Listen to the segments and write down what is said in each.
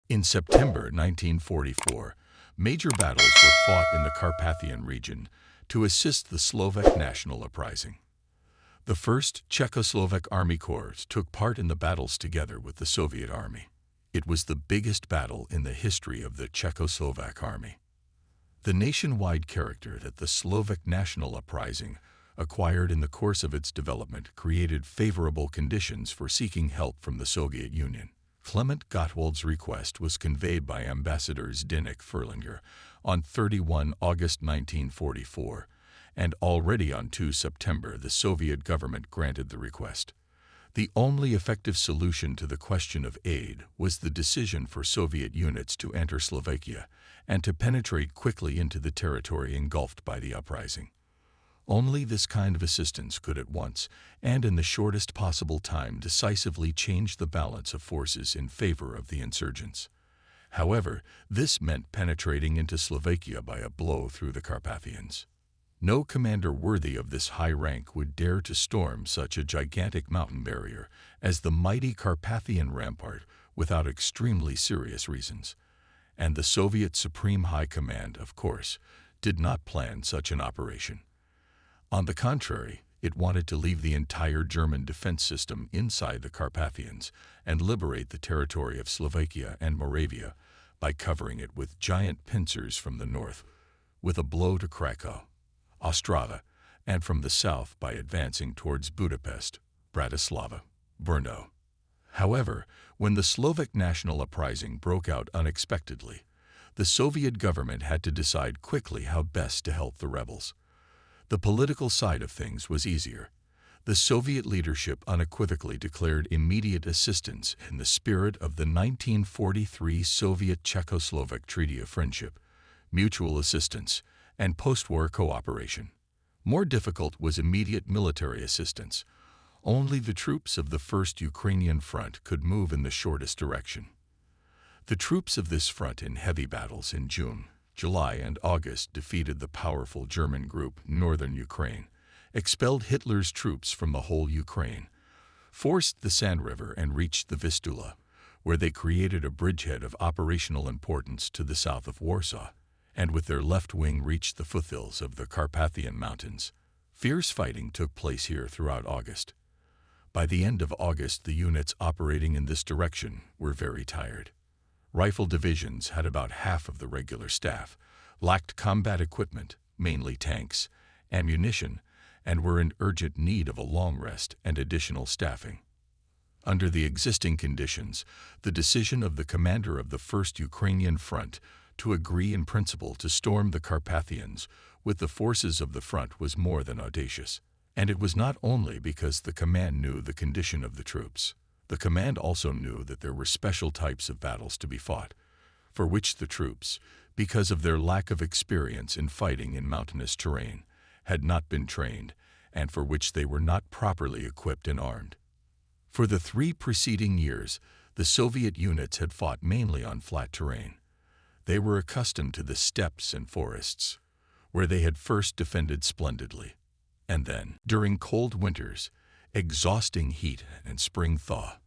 In September 1944, major battles were fought in the Carpathian region to assist the Slovak national uprising. The 1st Czechoslovak Army Corps took part in the battles together with the Soviet Army. It was the biggest battle in the history of the Czechoslovak Army. The nationwide character that the Slovak national uprising acquired in the course of its development created favorable conditions for seeking help from the Soviet Union. Clement Gottwald's request was conveyed by Ambassador Zdeněk Ferlinger on 31 August 1944, and already on 2 September the Soviet government granted the request. The only effective solution to the question of aid was the decision for Soviet units to enter Slovakia and to penetrate quickly into the territory engulfed by the uprising. Only this kind of assistance could at once, and in the shortest possible time, decisively change the balance of forces in favor of the insurgents. However, this meant penetrating into Slovakia by a blow through the Carpathians. No commander worthy of this high rank would dare to storm such a gigantic mountain barrier as the mighty Carpathian rampart without extremely serious reasons. And the Soviet Supreme High Command, of course, did not plan such an operation. On the contrary, it wanted to leave the entire German defense system inside the Carpathians and liberate the territory of Slovakia and Moravia by covering it with giant pincers from the north, with a blow to Krakow, Ostrava, and from the south by advancing towards Budapest, Bratislava, Brno. However, when the Slovak national uprising broke out unexpectedly, the Soviet government had to decide quickly how best to help the rebels. The political side of things was easier. The Soviet leadership unequivocally declared immediate assistance in the spirit of the 1943 Soviet-Czechoslovak Treaty of Friendship, mutual assistance, and post-war cooperation. More difficult was immediate military assistance. Only the troops of the First Ukrainian Front could move in the shortest direction. The troops of this front in heavy battles in June, July, and August defeated the powerful German group Northern Ukraine, expelled Hitler's troops from the whole Ukraine, forced the San River and reached the Vistula, where they created a bridgehead of operational importance to the south of Warsaw, and with their left wing reached the foothills of the Carpathian Mountains. Fierce fighting took place here throughout August. By the end of August, the units operating in this direction were very tired. Rifle divisions had about half of the regular staff, lacked combat equipment, mainly tanks, ammunition, and were in urgent need of a long rest and additional staffing. Under the existing conditions, the decision of the commander of the First Ukrainian Front to agree in principle to storm the Carpathians with the forces of the front was more than audacious. And it was not only because the command knew the condition of the troops. The command also knew that there were special types of battles to be fought, for which the troops, because of their lack of experience in fighting in mountainous terrain, had not been trained, and for which they were not properly equipped and armed. For the 3 preceding years, the Soviet units had fought mainly on flat terrain. They were accustomed to the steppes and forests, where they had first defended splendidly, and then, during cold winters, exhausting heat and spring thaw,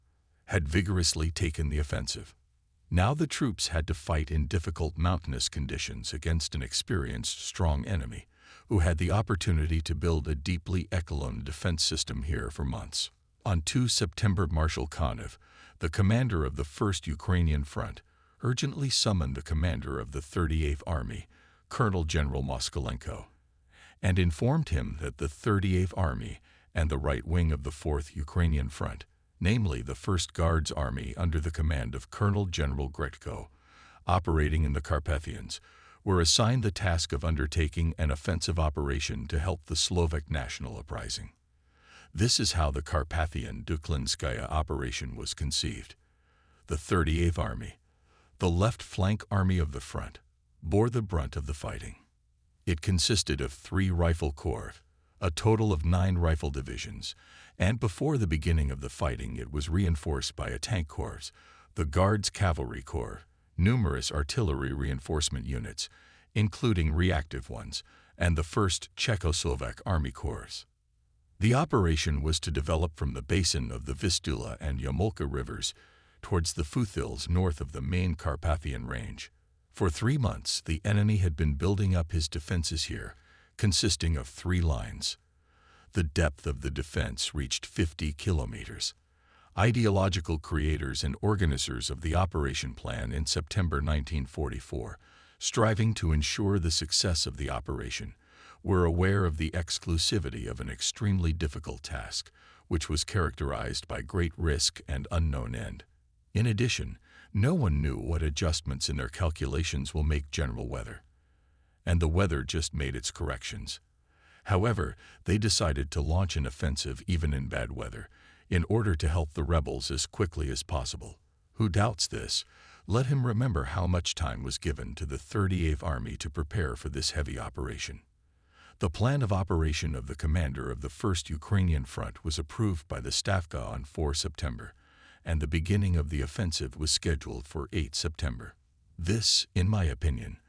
had vigorously taken the offensive. Now the troops had to fight in difficult mountainous conditions against an experienced, strong enemy who had the opportunity to build a deeply echeloned defense system here for months. On 2 September, Marshal Konev, the commander of the First Ukrainian Front, urgently summoned the commander of the 38th Army, Colonel General Moskalenko, and informed him that the 38th Army and the right wing of the 4th Ukrainian Front, namely the 1st Guards Army under the command of Colonel General Gretko, operating in the Carpathians, were assigned the task of undertaking an offensive operation to help the Slovak national uprising. This is how the Carpathian Duklinskaya operation was conceived. The 38th Army, the left flank army of the front, bore the brunt of the fighting. It consisted of 3 rifle corps, a total of 9 rifle divisions, and before the beginning of the fighting it was reinforced by a tank corps, the Guards Cavalry Corps, numerous artillery reinforcement units, including reactive ones, and the 1st Czechoslovak Army Corps. The operation was to develop from the basin of the Vistula and Yamulka rivers towards the foothills north of the main Carpathian range. For 3 months, the enemy had been building up his defenses here, consisting of 3 lines. The depth of the defense reached 50 kilometers. Ideological creators and organizers of the operation plan in September 1944, striving to ensure the success of the operation, were aware of the exclusivity of an extremely difficult task, which was characterized by great risk and unknown end. In addition, no one knew what adjustments in their calculations will make general weather. And the weather just made its corrections. However, they decided to launch an offensive even in bad weather, in order to help the rebels as quickly as possible. Who doubts this? Let him remember how much time was given to the 38th Army to prepare for this heavy operation. The plan of operation of the commander of the 1st Ukrainian Front was approved by the Stavka on 4 September, and the beginning of the offensive was scheduled for 8 September. This, in my opinion,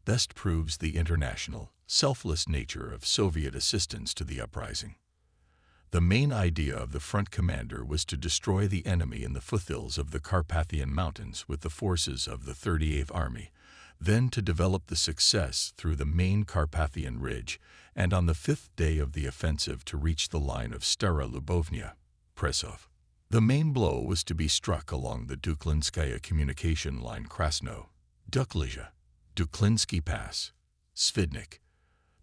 best proves the international, selfless nature of Soviet assistance to the uprising. The main idea of the front commander was to destroy the enemy in the foothills of the Carpathian Mountains with the forces of the 38th Army, then to develop the success through the main Carpathian Ridge, and on the 5th day of the offensive to reach the line of Stara Lubovnia, Presov. The main blow was to be struck along the Duklinskaya communication line Krasno, Dukla, Duklinsky Pass, Svidnik.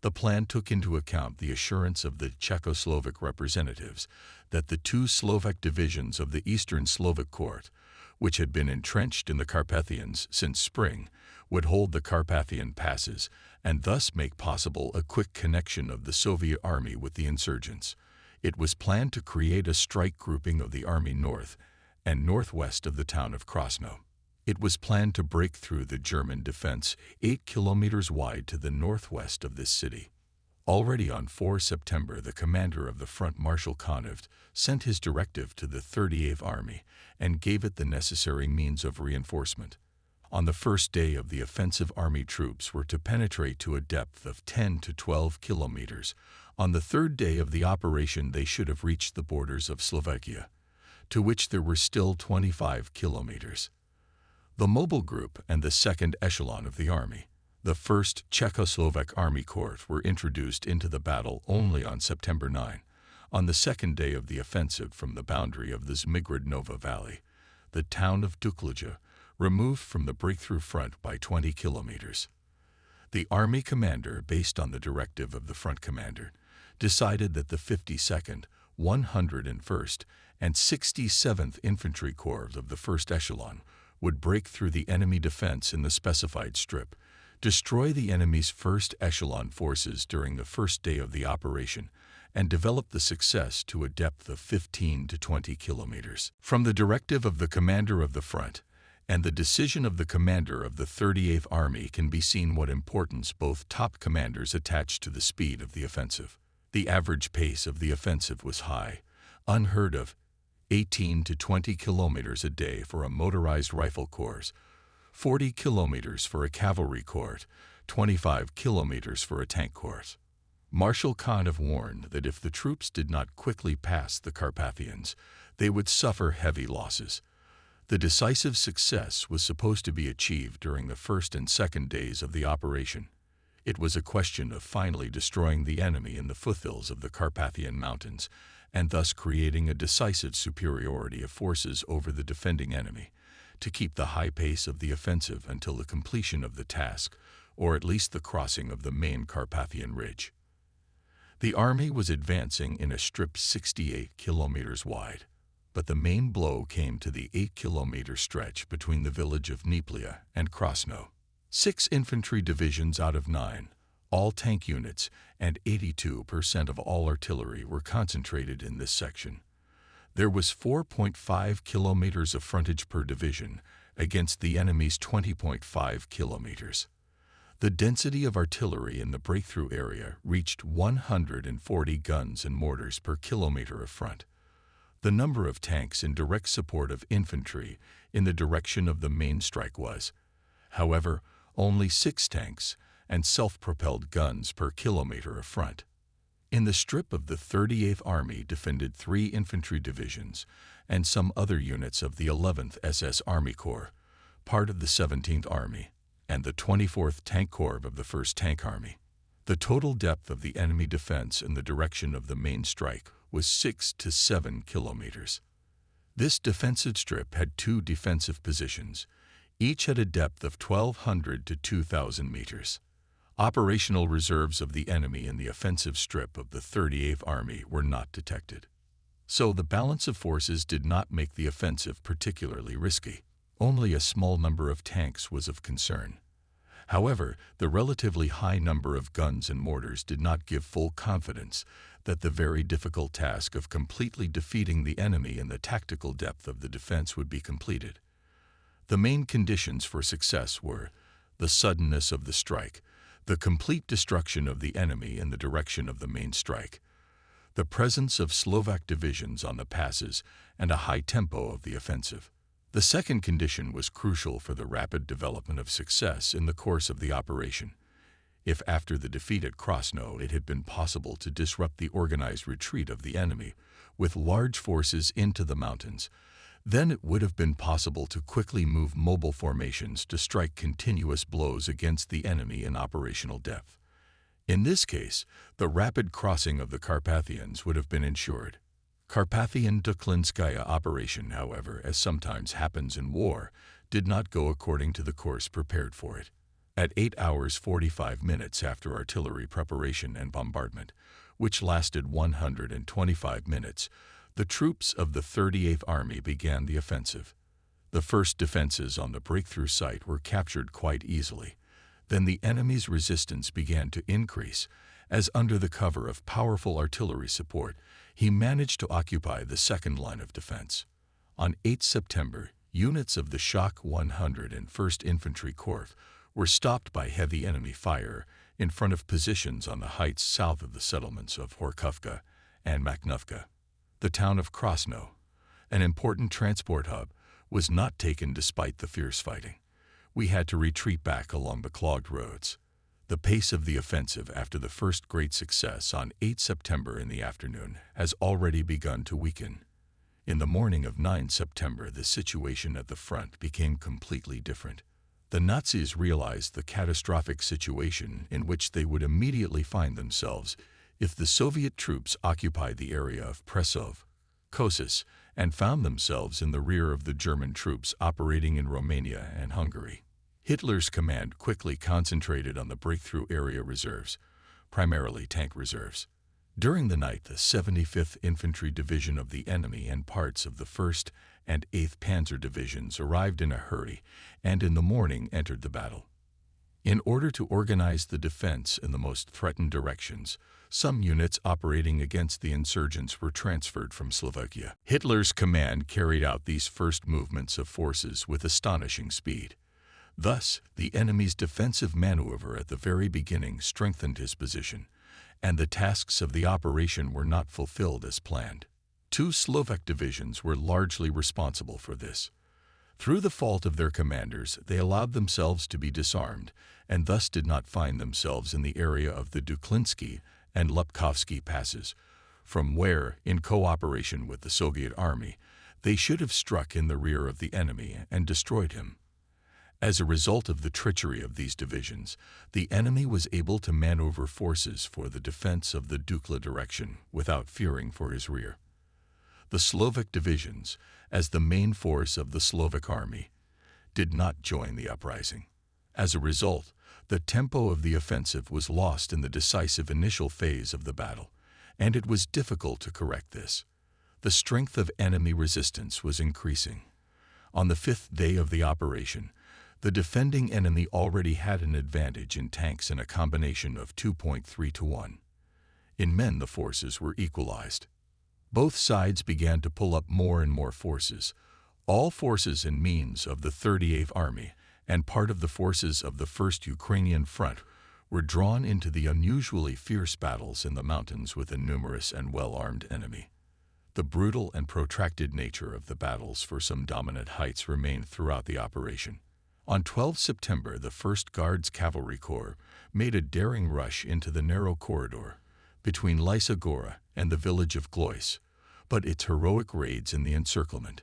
The plan took into account the assurance of the Czechoslovak representatives that the 2 Slovak divisions of the Eastern Slovak Court, which had been entrenched in the Carpathians since spring, would hold the Carpathian passes and thus make possible a quick connection of the Soviet army with the insurgents. It was planned to create a strike grouping of the army north and northwest of the town of Krasno. It was planned to break through the German defense 8 kilometers wide to the northwest of this city. Already on 4 September, the commander of the front, Marshal Konevd, sent his directive to the 38th Army and gave it the necessary means of reinforcement. On the first day of the offensive, army troops were to penetrate to a depth of 10 to 12 kilometers. On the 3rd day of the operation, they should have reached the borders of Slovakia, to which there were still 25 kilometers. The mobile group and the 2nd echelon of the army, the 1st Czechoslovak Army Corps, were introduced into the battle only on September 9, on the 2nd day of the offensive from the boundary of the Zmigrodnova Valley, the town of Dukla, removed from the breakthrough front by 20 kilometers. The army commander, based on the directive of the front commander, decided that the 52nd, 101st, and 67th Infantry Corps of the 1st echelon would break through the enemy defense in the specified strip, destroy the enemy's 1st echelon forces during the 1st day of the operation, and develop the success to a depth of 15 to 20 kilometers. From the directive of the commander of the front and the decision of the commander of the 38th Army can be seen what importance both top commanders attached to the speed of the offensive. The average pace of the offensive was high, unheard of, 18 to 20 kilometers a day for a motorized rifle corps, 40 kilometers for a cavalry corps, 25 kilometers for a tank corps. Marshal Konevd warned that if the troops did not quickly pass the Carpathians, they would suffer heavy losses. The decisive success was supposed to be achieved during the 1st and 2nd days of the operation. It was a question of finally destroying the enemy in the foothills of the Carpathian Mountains, and thus creating a decisive superiority of forces over the defending enemy, to keep the high pace of the offensive until the completion of the task, or at least the crossing of the main Carpathian Ridge. The army was advancing in a strip 68 kilometers wide, but the main blow came to the 8-kilometer stretch between the village of Nieplia and Krasno. 6 infantry divisions out of 9, all tank units, and 82% of all artillery were concentrated in this section. There was 4.5 kilometers of frontage per division against the enemy's 20.5 kilometers. The density of artillery in the breakthrough area reached 140 guns and mortars per kilometer of front. The number of tanks in direct support of infantry in the direction of the main strike was, however, only 6 tanks and self-propelled guns per kilometer of front. In the strip of the 38th Army defended 3 infantry divisions and some other units of the 11th SS Army Corps, part of the 17th Army, and the 24th Tank Corps of the 1st Tank Army. The total depth of the enemy defense in the direction of the main strike was 6 to 7 kilometers. This defensive strip had 2 defensive positions, each at a depth of 1,200 to 2,000 meters. Operational reserves of the enemy in the offensive strip of the 38th Army were not detected. So the balance of forces did not make the offensive particularly risky. Only a small number of tanks was of concern. However, the relatively high number of guns and mortars did not give full confidence that the very difficult task of completely defeating the enemy in the tactical depth of the defense would be completed. The main conditions for success were the suddenness of the strike, the complete destruction of the enemy in the direction of the main strike, the presence of Slovak divisions on the passes, and a high tempo of the offensive. The second condition was crucial for the rapid development of success in the course of the operation. If after the defeat at Krasno it had been possible to disrupt the organized retreat of the enemy with large forces into the mountains, then it would have been possible to quickly move mobile formations to strike continuous blows against the enemy in operational depth. In this case, the rapid crossing of the Carpathians would have been ensured. Carpathian Duklinskaya operation, however, as sometimes happens in war, did not go according to the course prepared for it. At 8 hours 45 minutes after artillery preparation and bombardment, which lasted 125 minutes, the troops of the 38th Army began the offensive. The first defenses on the breakthrough site were captured quite easily. Then the enemy's resistance began to increase, as under the cover of powerful artillery support, he managed to occupy the second line of defense. On 8 September, units of the Shock 100 and 1st Infantry Corps were stopped by heavy enemy fire in front of positions on the heights south of the settlements of Horkovka and Maknovka. The town of Krasno, an important transport hub, was not taken despite the fierce fighting. We had to retreat back along the clogged roads. The pace of the offensive after the first great success on 8 September in the afternoon has already begun to weaken. In the morning of 9 September, the situation at the front became completely different. The Nazis realized the catastrophic situation in which they would immediately find themselves if the Soviet troops occupied the area of Prešov, Kosice, and found themselves in the rear of the German troops operating in Romania and Hungary. Hitler's command quickly concentrated on the breakthrough area reserves, primarily tank reserves. During the night, the 75th Infantry Division of the enemy and parts of the 1st and 8th Panzer Divisions arrived in a hurry and in the morning entered the battle. In order to organize the defense in the most threatened directions, some units operating against the insurgents were transferred from Slovakia. Hitler's command carried out these first movements of forces with astonishing speed. Thus, the enemy's defensive maneuver at the very beginning strengthened his position, and the tasks of the operation were not fulfilled as planned. 2 Slovak divisions were largely responsible for this. Through the fault of their commanders, they allowed themselves to be disarmed and thus did not find themselves in the area of the Duklinsky and Lupkovsky passes, from where, in cooperation with the Soviet army, they should have struck in the rear of the enemy and destroyed him. As a result of the treachery of these divisions, the enemy was able to maneuver forces for the defense of the Dukla direction without fearing for his rear. The Slovak divisions, as the main force of the Slovak army, did not join the uprising. As a result, the tempo of the offensive was lost in the decisive initial phase of the battle, and it was difficult to correct this. The strength of enemy resistance was increasing. On the 5th day of the operation, the defending enemy already had an advantage in tanks in a combination of 2.3 to 1. In men, the forces were equalized. Both sides began to pull up more and more forces. All forces and means of the 38th Army and part of the forces of the 1st Ukrainian Front were drawn into the unusually fierce battles in the mountains with a numerous and well-armed enemy. The brutal and protracted nature of the battles for some dominant heights remained throughout the operation. On 12 September, the 1st Guards Cavalry Corps made a daring rush into the narrow corridor. between Lysa Gora and the village of Glois, but its heroic raids in the encirclement,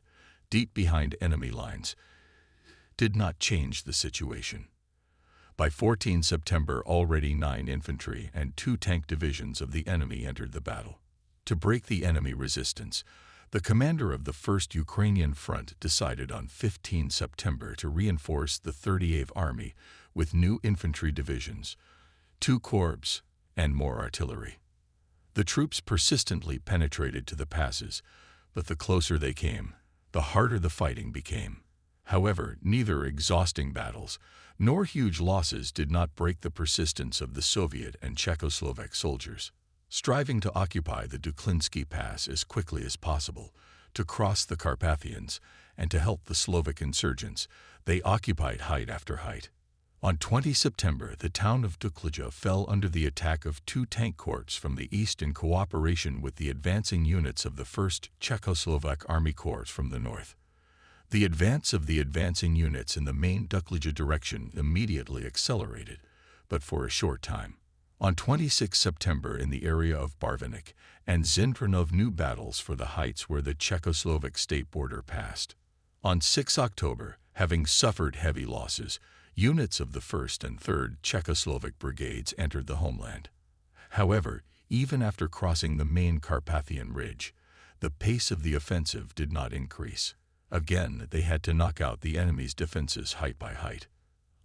deep behind enemy lines, did not change the situation. By 14 September, already 9 infantry and 2 tank divisions of the enemy entered the battle. To break the enemy resistance, the commander of the 1st Ukrainian Front decided on 15 September to reinforce the 38th Army with new infantry divisions, 2 corps, and more artillery. The troops persistently penetrated to the passes, but the closer they came, the harder the fighting became. However, neither exhausting battles nor huge losses did not break the persistence of the Soviet and Czechoslovak soldiers. Striving to occupy the Duklinsky Pass as quickly as possible, to cross the Carpathians, and to help the Slovak insurgents, they occupied height after height. On 20 September, the town of Dukla fell under the attack of 2 tank corps from the east in cooperation with the advancing units of the 1st Czechoslovak Army Corps from the north. The advance of the advancing units in the main Dukla direction immediately accelerated, but for a short time. On 26 September, in the area of Barvinik and Zintranov, new battles for the heights where the Czechoslovak state border passed. On 6 October, having suffered heavy losses, units of the 1st and 3rd Czechoslovak brigades entered the homeland. However, even after crossing the main Carpathian ridge, the pace of the offensive did not increase. Again, they had to knock out the enemy's defenses height by height.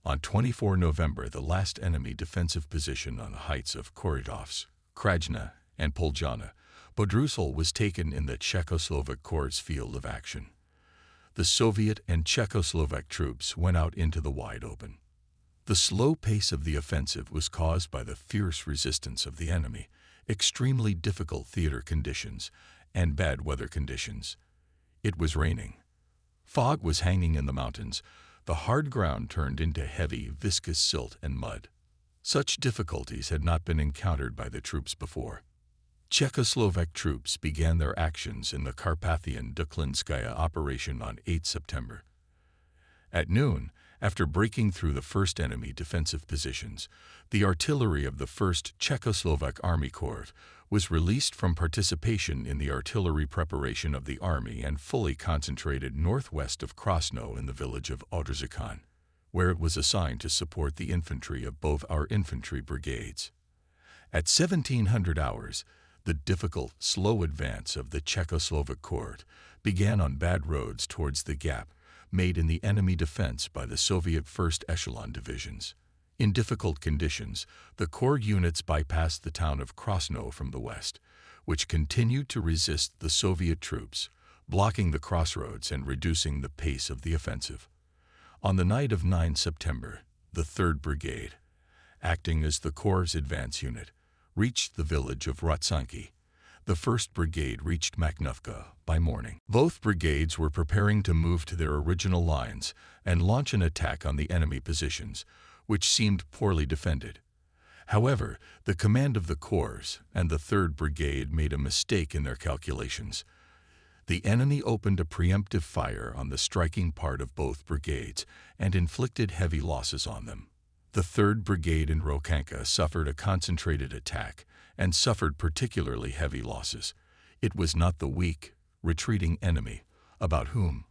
On 24 November, the last enemy defensive position on the heights of Koridovs, Krajna, and Poljana, Bodrusel, was taken in the Czechoslovak Corps' field of action. The Soviet and Czechoslovak troops went out into the wide open. The slow pace of the offensive was caused by the fierce resistance of the enemy, extremely difficult theater conditions, and bad weather conditions. It was raining. Fog was hanging in the mountains. The hard ground turned into heavy, viscous silt and mud. Such difficulties had not been encountered by the troops before. Czechoslovak troops began their actions in the Carpathian Duklinskaya operation on 8 September. At noon, after breaking through the first enemy defensive positions, the artillery of the 1st Czechoslovak Army Corps was released from participation in the artillery preparation of the army and fully concentrated northwest of Krasno in the village of Odrzykan, where it was assigned to support the infantry of both our infantry brigades. At 1700 hours, the difficult, slow advance of the Czechoslovak Corps began on bad roads towards the gap made in the enemy defense by the Soviet 1st Echelon divisions. In difficult conditions, the Corps units bypassed the town of Krasno from the west, which continued to resist the Soviet troops, blocking the crossroads and reducing the pace of the offensive. On the night of 9 September, the 3rd Brigade, acting as the Corps' advance unit, reached the village of Ratsanki. The 1st Brigade reached Makhnovka by morning. Both brigades were preparing to move to their original lines and launch an attack on the enemy positions, which seemed poorly defended. However, the command of the Corps and the 3rd Brigade made a mistake in their calculations. The enemy opened a preemptive fire on the striking part of both brigades and inflicted heavy losses on them. The 3rd Brigade in Rokanka suffered a concentrated attack and suffered particularly heavy losses. It was not the weak, retreating enemy, about whom,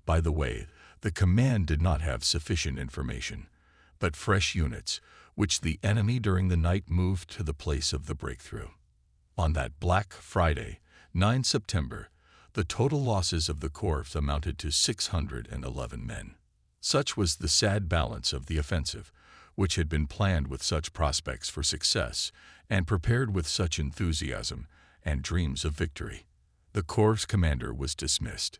by the way, the command did not have sufficient information, but fresh units, which the enemy during the night moved to the place of the breakthrough. On that Black Friday, 9 September, the total losses of the Corps amounted to 611 men. Such was the sad balance of the offensive, which had been planned with such prospects for success and prepared with such enthusiasm and dreams of victory. The Corps commander was dismissed.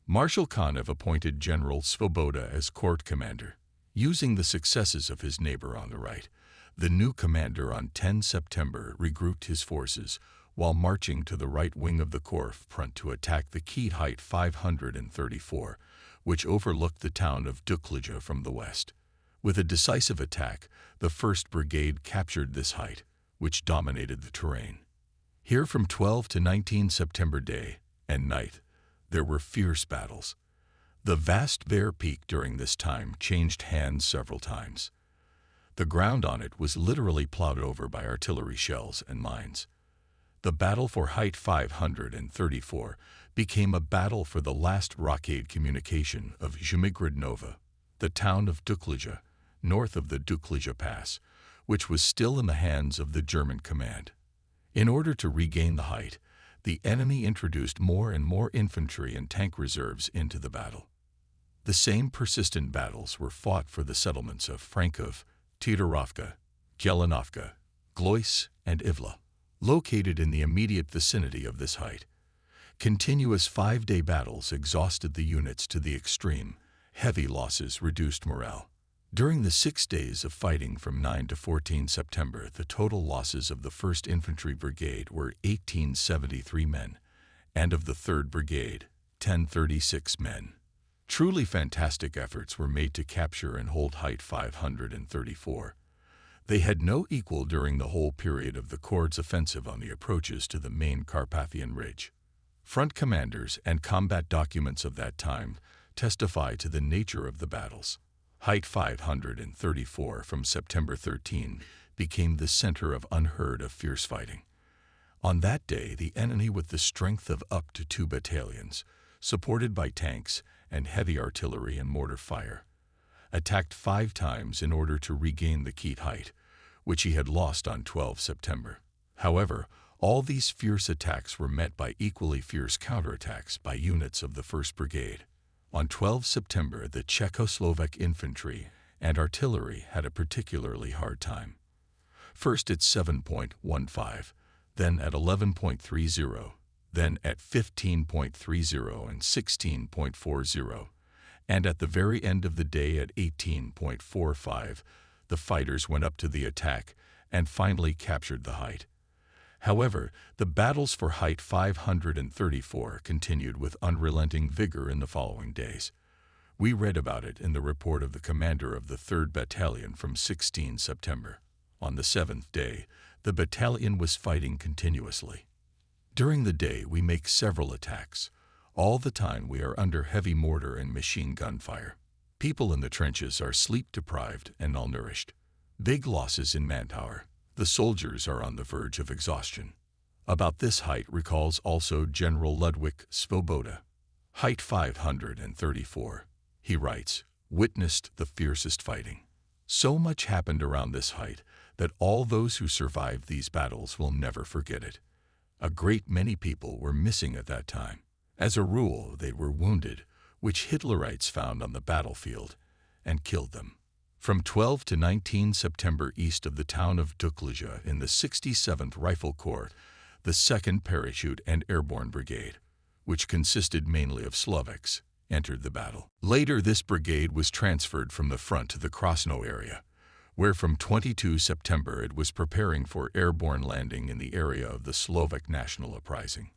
Marshal Konev appointed General Svoboda as court commander. Using the successes of his neighbor on the right, the new commander on 10 September regrouped his forces while marching to the right wing of the Corps front to attack the key height 534, which overlooked the town of Dukla from the west. With a decisive attack, the 1st Brigade captured this height, which dominated the terrain. Here from 12 to 19 September day and night, there were fierce battles. The vast bare peak during this time changed hands several times. The ground on it was literally plowed over by artillery shells and mines. The battle for Height 534 became a battle for the last rockade communication of Zmigrodnova, the town of Dukla, north of the Dukla Pass, which was still in the hands of the German command. In order to regain the height, the enemy introduced more and more infantry and tank reserves into the battle. The same persistent battles were fought for the settlements of Frankov, Tidorovka, Jelenovka, Glois, and Ivla, located in the immediate vicinity of this height. Continuous 5-day battles exhausted the units to the extreme. Heavy losses reduced morale. During the 6 days of fighting from 9 to 14 September, the total losses of the 1st Infantry Brigade were 1873 men, and of the 3rd Brigade, 1036 men. Truly fantastic efforts were made to capture and hold Height 534. They had no equal during the whole period of the Corps' offensive on the approaches to the main Carpathian Ridge. Front commanders and combat documents of that time testify to the nature of the battles. Height 534 from September 13 became the center of unheard of fierce fighting. On that day, the enemy, with the strength of up to 2 battalions, supported by tanks and heavy artillery and mortar fire, attacked 5 times in order to regain the Keat height, which he had lost on 12 September. However, all these fierce attacks were met by equally fierce counterattacks by units of the 1st Brigade. On 12 September, the Czechoslovak infantry and artillery had a particularly hard time. First at 7.15, then at 11.30, then at 15.30 and 16.40, and at the very end of the day at 18.45, the fighters went up to the attack and finally captured the height. However, the battles for Height 534 continued with unrelenting vigor in the following days. We read about it in the report of the commander of the 3rd Battalion from 16 September. On the 7th day, the battalion was fighting continuously. During the day, we make several attacks. All the time we are under heavy mortar and machine gun fire. People in the trenches are sleep-deprived and malnourished. Big losses in manpower. The soldiers are on the verge of exhaustion. About this height recalls also General Ludwik Svoboda. Height 534, he writes, witnessed the fiercest fighting. So much happened around this height that all those who survived these battles will never forget it. A great many people were missing at that time. As a rule, they were wounded, which Hitlerites found on the battlefield, and killed them. From 12 to 19 September, east of the town of Dukla, in the 67th Rifle Corps, the 2nd Parachute and Airborne Brigade, which consisted mainly of Slovaks, entered the battle. Later, this brigade was transferred from the front to the Krasno area, where from 22 September it was preparing for airborne landing in the area of the Slovak national uprising.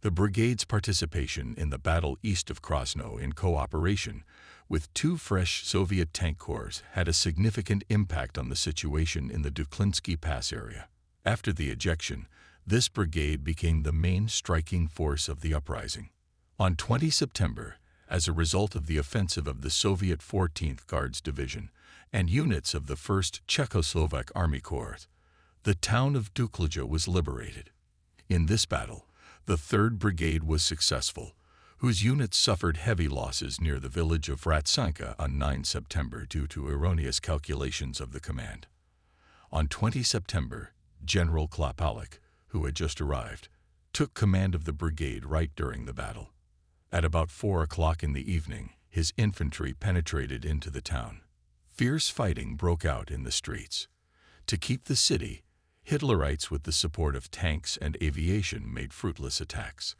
The brigade's participation in the battle east of Krasno in cooperation with 2 fresh Soviet tank corps had a significant impact on the situation in the Duklinsky Pass area. After the ejection, this brigade became the main striking force of the uprising. On 20 September, as a result of the offensive of the Soviet 14th Guards Division and units of the 1st Czechoslovak Army Corps, the town of Dukla was liberated. In this battle, the 3rd Brigade was successful, whose units suffered heavy losses near the village of Ratsanka on 9 September due to erroneous calculations of the command. On 20 September, General Klapalik, who had just arrived, took command of the brigade right during the battle. At about 4 o'clock in the evening, his infantry penetrated into the town. Fierce fighting broke out in the streets. To keep the city, Hitlerites, with the support of tanks and aviation, made fruitless attacks.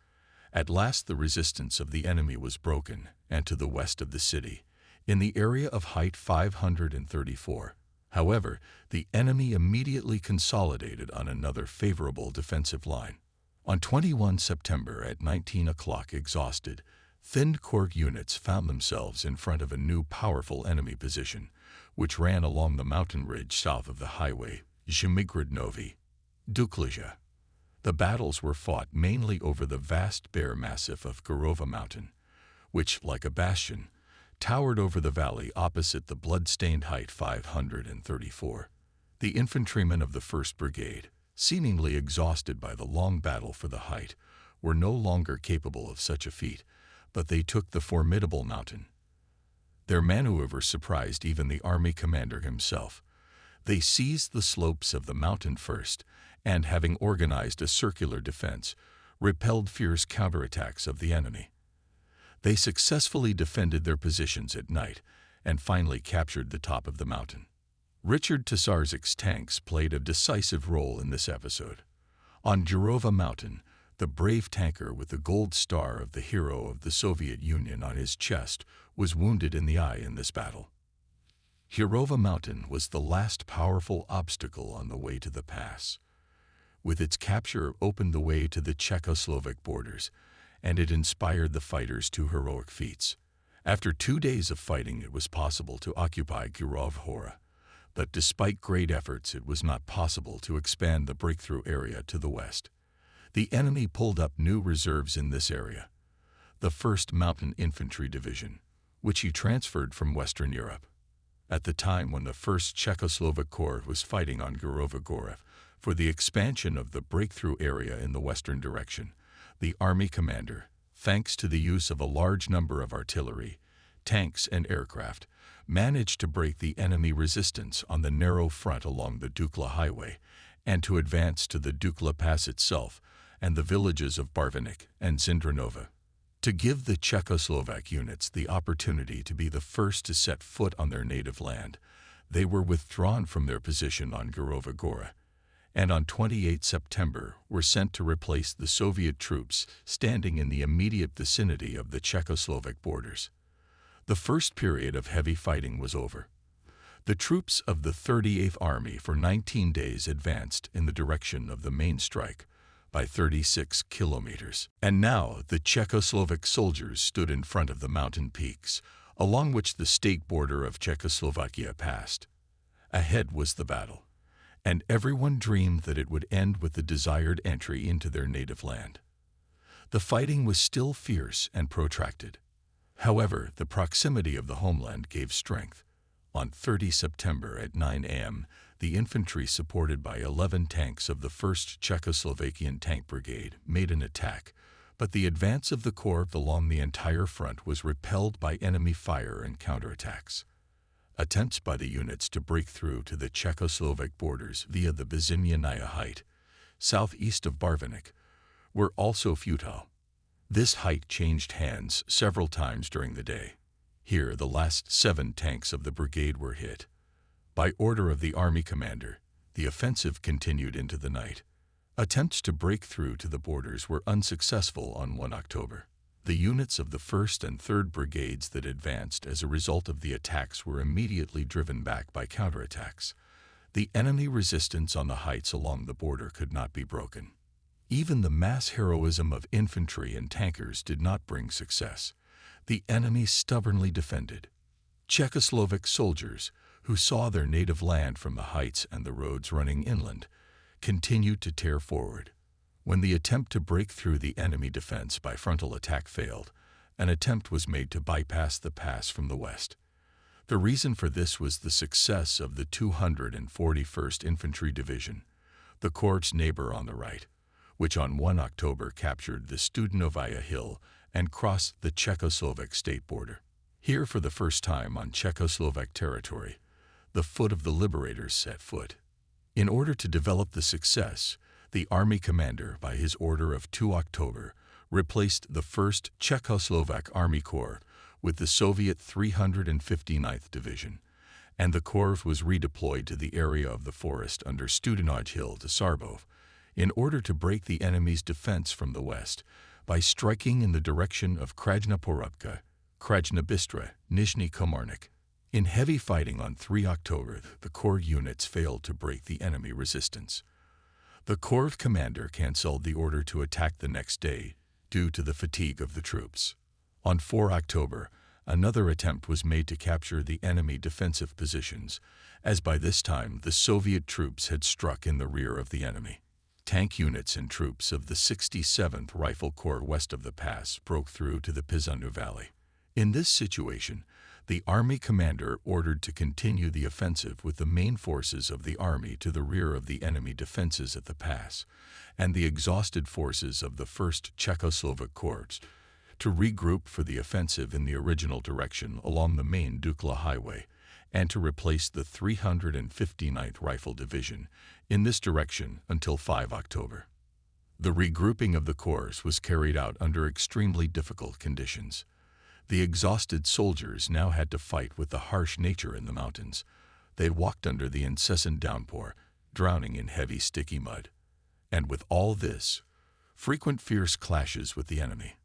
At last the resistance of the enemy was broken, and to the west of the city, in the area of Height 534. However, the enemy immediately consolidated on another favorable defensive line. On 21 September at 19 o'clock, exhausted, thinned corps units found themselves in front of a new powerful enemy position, which ran along the mountain ridge south of the highway Zmigrodnovi, Dukla. The battles were fought mainly over the vast bare massif of Gorova Mountain, which, like a bastion, towered over the valley opposite the blood-stained Height 534. The infantrymen of the 1st Brigade, seemingly exhausted by the long battle for the height, were no longer capable of such a feat, but they took the formidable mountain. Their maneuver surprised even the army commander himself. They seized the slopes of the mountain first, and having organized a circular defense, repelled fierce counterattacks of the enemy. They successfully defended their positions at night, and finally captured the top of the mountain. Richard Tsarzyk's tanks played a decisive role in this episode. On Jurova Mountain, the brave tanker with the gold star of the hero of the Soviet Union on his chest was wounded in the eye in this battle. Jurova Mountain was the last powerful obstacle on the way to the pass. With its capture opened the way to the Czechoslovak borders, and it inspired the fighters to heroic feats. After 2 days of fighting, it was possible to occupy Jurova Hora, but despite great efforts, it was not possible to expand the breakthrough area to the west. The enemy pulled up new reserves in this area, the 1st Mountain Infantry Division, which he transferred from Western Europe. At the time when the 1st Czechoslovak Corps was fighting on Jurova Gora for the expansion of the breakthrough area in the western direction, the army commander, thanks to the use of a large number of artillery, tanks, and aircraft, managed to break the enemy resistance on the narrow front along the Dukla highway and to advance to the Dukla Pass itself and the villages of Barvinik and Zindranova. To give the Czechoslovak units the opportunity to be the first to set foot on their native land, they were withdrawn from their position on Jurova Gora, and on 28 September were sent to replace the Soviet troops standing in the immediate vicinity of the Czechoslovak borders. The first period of heavy fighting was over. The troops of the 38th Army for 19 days advanced in the direction of the main strike by 36 kilometers. And now the Czechoslovak soldiers stood in front of the mountain peaks, along which the state border of Czechoslovakia passed. Ahead was the battle, and everyone dreamed that it would end with the desired entry into their native land. The fighting was still fierce and protracted. However, the proximity of the homeland gave strength. On 30 September at 9 a.m., the infantry supported by 11 tanks of the 1st Czechoslovakian Tank Brigade made an attack, but the advance of the corps along the entire front was repelled by enemy fire and counterattacks. Attempts by the units to break through to the Czechoslovak borders via the Bezimyanaya Height, southeast of Barvinik, were also futile. This height changed hands several times during the day. Here, the last 7 tanks of the brigade were hit. By order of the army commander, the offensive continued into the night. Attempts to break through to the borders were unsuccessful on 1 October. The units of the 1st and 3rd Brigades that advanced as a result of the attacks were immediately driven back by counterattacks. The enemy resistance on the heights along the border could not be broken. Even the mass heroism of infantry and tankers did not bring success. The enemy stubbornly defended. Czechoslovak soldiers, who saw their native land from the heights and the roads running inland, continued to tear forward. When the attempt to break through the enemy defense by frontal attack failed, an attempt was made to bypass the pass from the west. The reason for this was the success of the 241st Infantry Division, the corps' neighbor on the right, which on 1 October captured the Studenovaya Hill and crossed the Czechoslovak state border. Here, for the first time on Czechoslovak territory, the foot of the liberators set foot. In order to develop the success, the army commander, by his order of 2 October, replaced the 1st Czechoslovak Army Corps with the Soviet 359th Division, and the corps was redeployed to the area of the forest under Studenoj Hill to Sarbov, in order to break the enemy's defense from the west by striking in the direction of Krajna Porubka, Krajna Bystra, Nizhny Komarnik. In heavy fighting on 3 October, the corps units failed to break the enemy resistance. The corps commander canceled the order to attack the next day due to the fatigue of the troops. On 4 October, another attempt was made to capture the enemy defensive positions, as by this time the Soviet troops had struck in the rear of the enemy. Tank units and troops of the 67th Rifle Corps west of the pass broke through to the Pizanu Valley. In this situation, The army commander ordered to continue the offensive with the main forces of the army to the rear of the enemy defenses at the pass, and the exhausted forces of the 1st Czechoslovak Corps to regroup for the offensive in the original direction along the main Dukla highway, and to replace the 359th Rifle Division in this direction until 5 October. The regrouping of the corps was carried out under extremely difficult conditions. The exhausted soldiers now had to fight with the harsh nature in the mountains. They walked under the incessant downpour, drowning in heavy, sticky mud. And with all this, frequent fierce clashes with the enemy.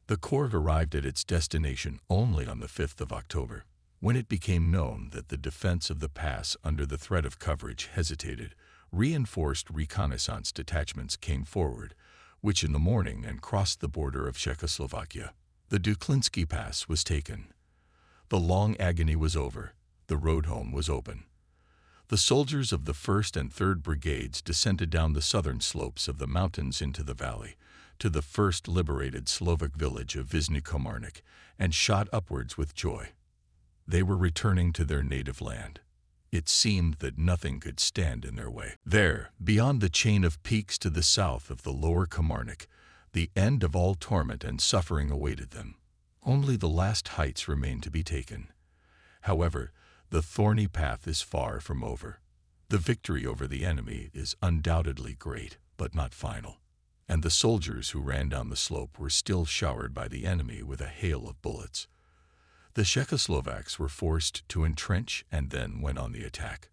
The corps arrived at its destination only on the 5th of October. When it became known that the defense of the pass under the threat of coverage hesitated, reinforced reconnaissance detachments came forward, which in the morning and crossed the border of Czechoslovakia. The Duklinski Pass was taken. The long agony was over. The road home was open. The soldiers of the 1st and 3rd Brigades descended down the southern slopes of the mountains into the valley, to the first liberated Slovak village of Vyšný Komárnik, and shot upwards with joy. They were returning to their native land. It seemed that nothing could stand in their way. There, beyond the chain of peaks to the south of the lower Komárnik, the end of all torment and suffering awaited them. Only the last heights remained to be taken. However, the thorny path is far from over. The victory over the enemy is undoubtedly great, but not final. And the soldiers who ran down the slope were still showered by the enemy with a hail of bullets. The Czechoslovaks were forced to entrench and then went on the attack.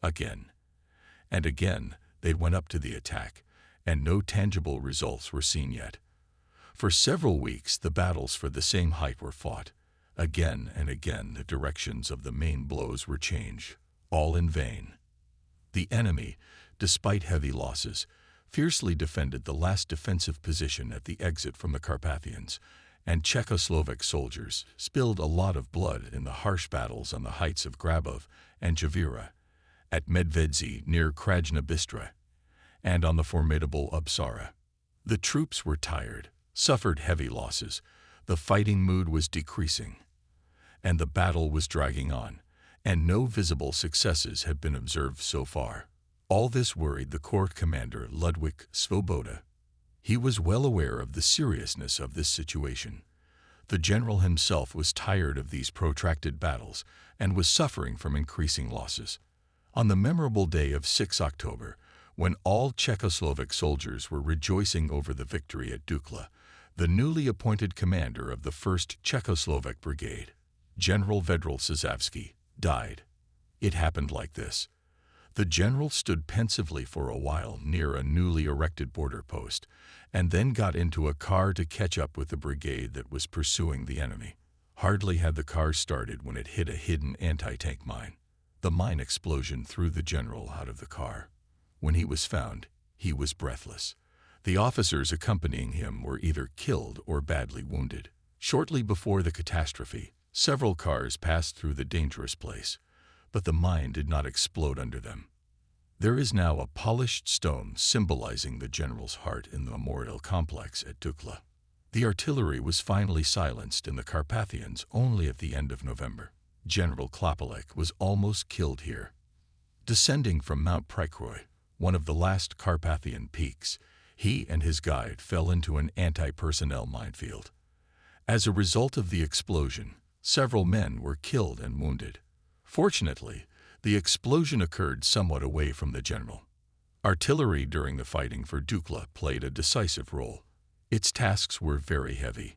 Again and again they went up to the attack, and no tangible results were seen yet. For several weeks the battles for the same height were fought. Again and again the directions of the main blows were changed, all in vain. The enemy, despite heavy losses, fiercely defended the last defensive position at the exit from the Carpathians, and Czechoslovak soldiers spilled a lot of blood in the harsh battles on the heights of Grabov and Javira, at Medvedzi near Krajna Bystra, and on the formidable Upsara. The troops were tired, suffered heavy losses, the fighting mood was decreasing, and the battle was dragging on, and no visible successes had been observed so far. All this worried the corps commander Ludwik Svoboda. He was well aware of the seriousness of this situation. The general himself was tired of these protracted battles and was suffering from increasing losses. On the memorable day of 6 October, when all Czechoslovak soldiers were rejoicing over the victory at Dukla, the newly appointed commander of the 1st Czechoslovak Brigade, General Vedral Sazavsky, died. It happened like this. The general stood pensively for a while near a newly erected border post, and then got into a car to catch up with the brigade that was pursuing the enemy. Hardly had the car started when it hit a hidden anti-tank mine. The mine explosion threw the general out of the car. When he was found, he was breathless. The officers accompanying him were either killed or badly wounded. Shortly before the catastrophe, several cars passed through the dangerous place, but the mine did not explode under them. There is now a polished stone symbolizing the general's heart in the memorial complex at Dukla. The artillery was finally silenced in the Carpathians only at the end of November. General Klopalek was almost killed here. Descending from Mount Prekroy, one of the last Carpathian peaks, he and his guide fell into an anti-personnel minefield. As a result of the explosion, several men were killed and wounded. Fortunately, the explosion occurred somewhat away from the general. Artillery during the fighting for Dukla played a decisive role. Its tasks were very heavy.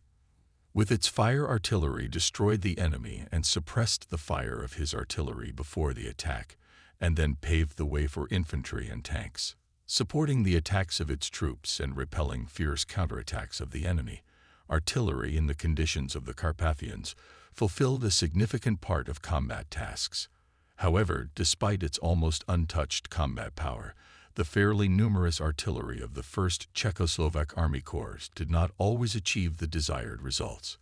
With its fire, artillery destroyed the enemy and suppressed the fire of his artillery before the attack, and then paved the way for infantry and tanks. Supporting the attacks of its troops and repelling fierce counterattacks of the enemy, artillery in the conditions of the Carpathians fulfilled a significant part of combat tasks. However, despite its almost untouched combat power, the fairly numerous artillery of the 1st Czechoslovak Army Corps did not always achieve the desired results.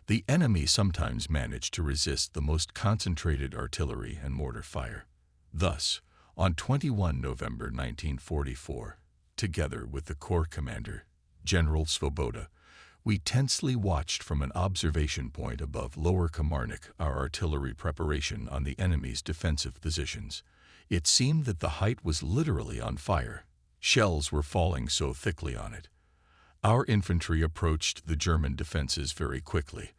The enemy sometimes managed to resist the most concentrated artillery and mortar fire. Thus, on 21 November 1944, together with the Corps commander, General Svoboda, We tensely watched from an observation point above Lower Kilmarnock our artillery preparation on the enemy's defensive positions. It seemed that the height was literally on fire. Shells were falling so thickly on it. Our infantry approached the German defenses very quickly,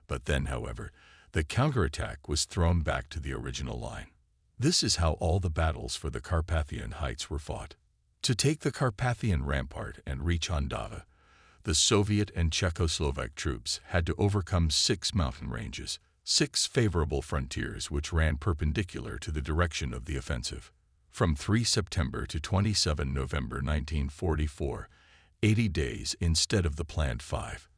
but then, however, the counterattack was thrown back to the original line. This is how all the battles for the Carpathian heights were fought. To take the Carpathian rampart and reach Ondava, the Soviet and Czechoslovak troops had to overcome 6 mountain ranges, 6 favorable frontiers which ran perpendicular to the direction of the offensive. From 3 September to 27 November 1944, 80 days instead of the planned 5.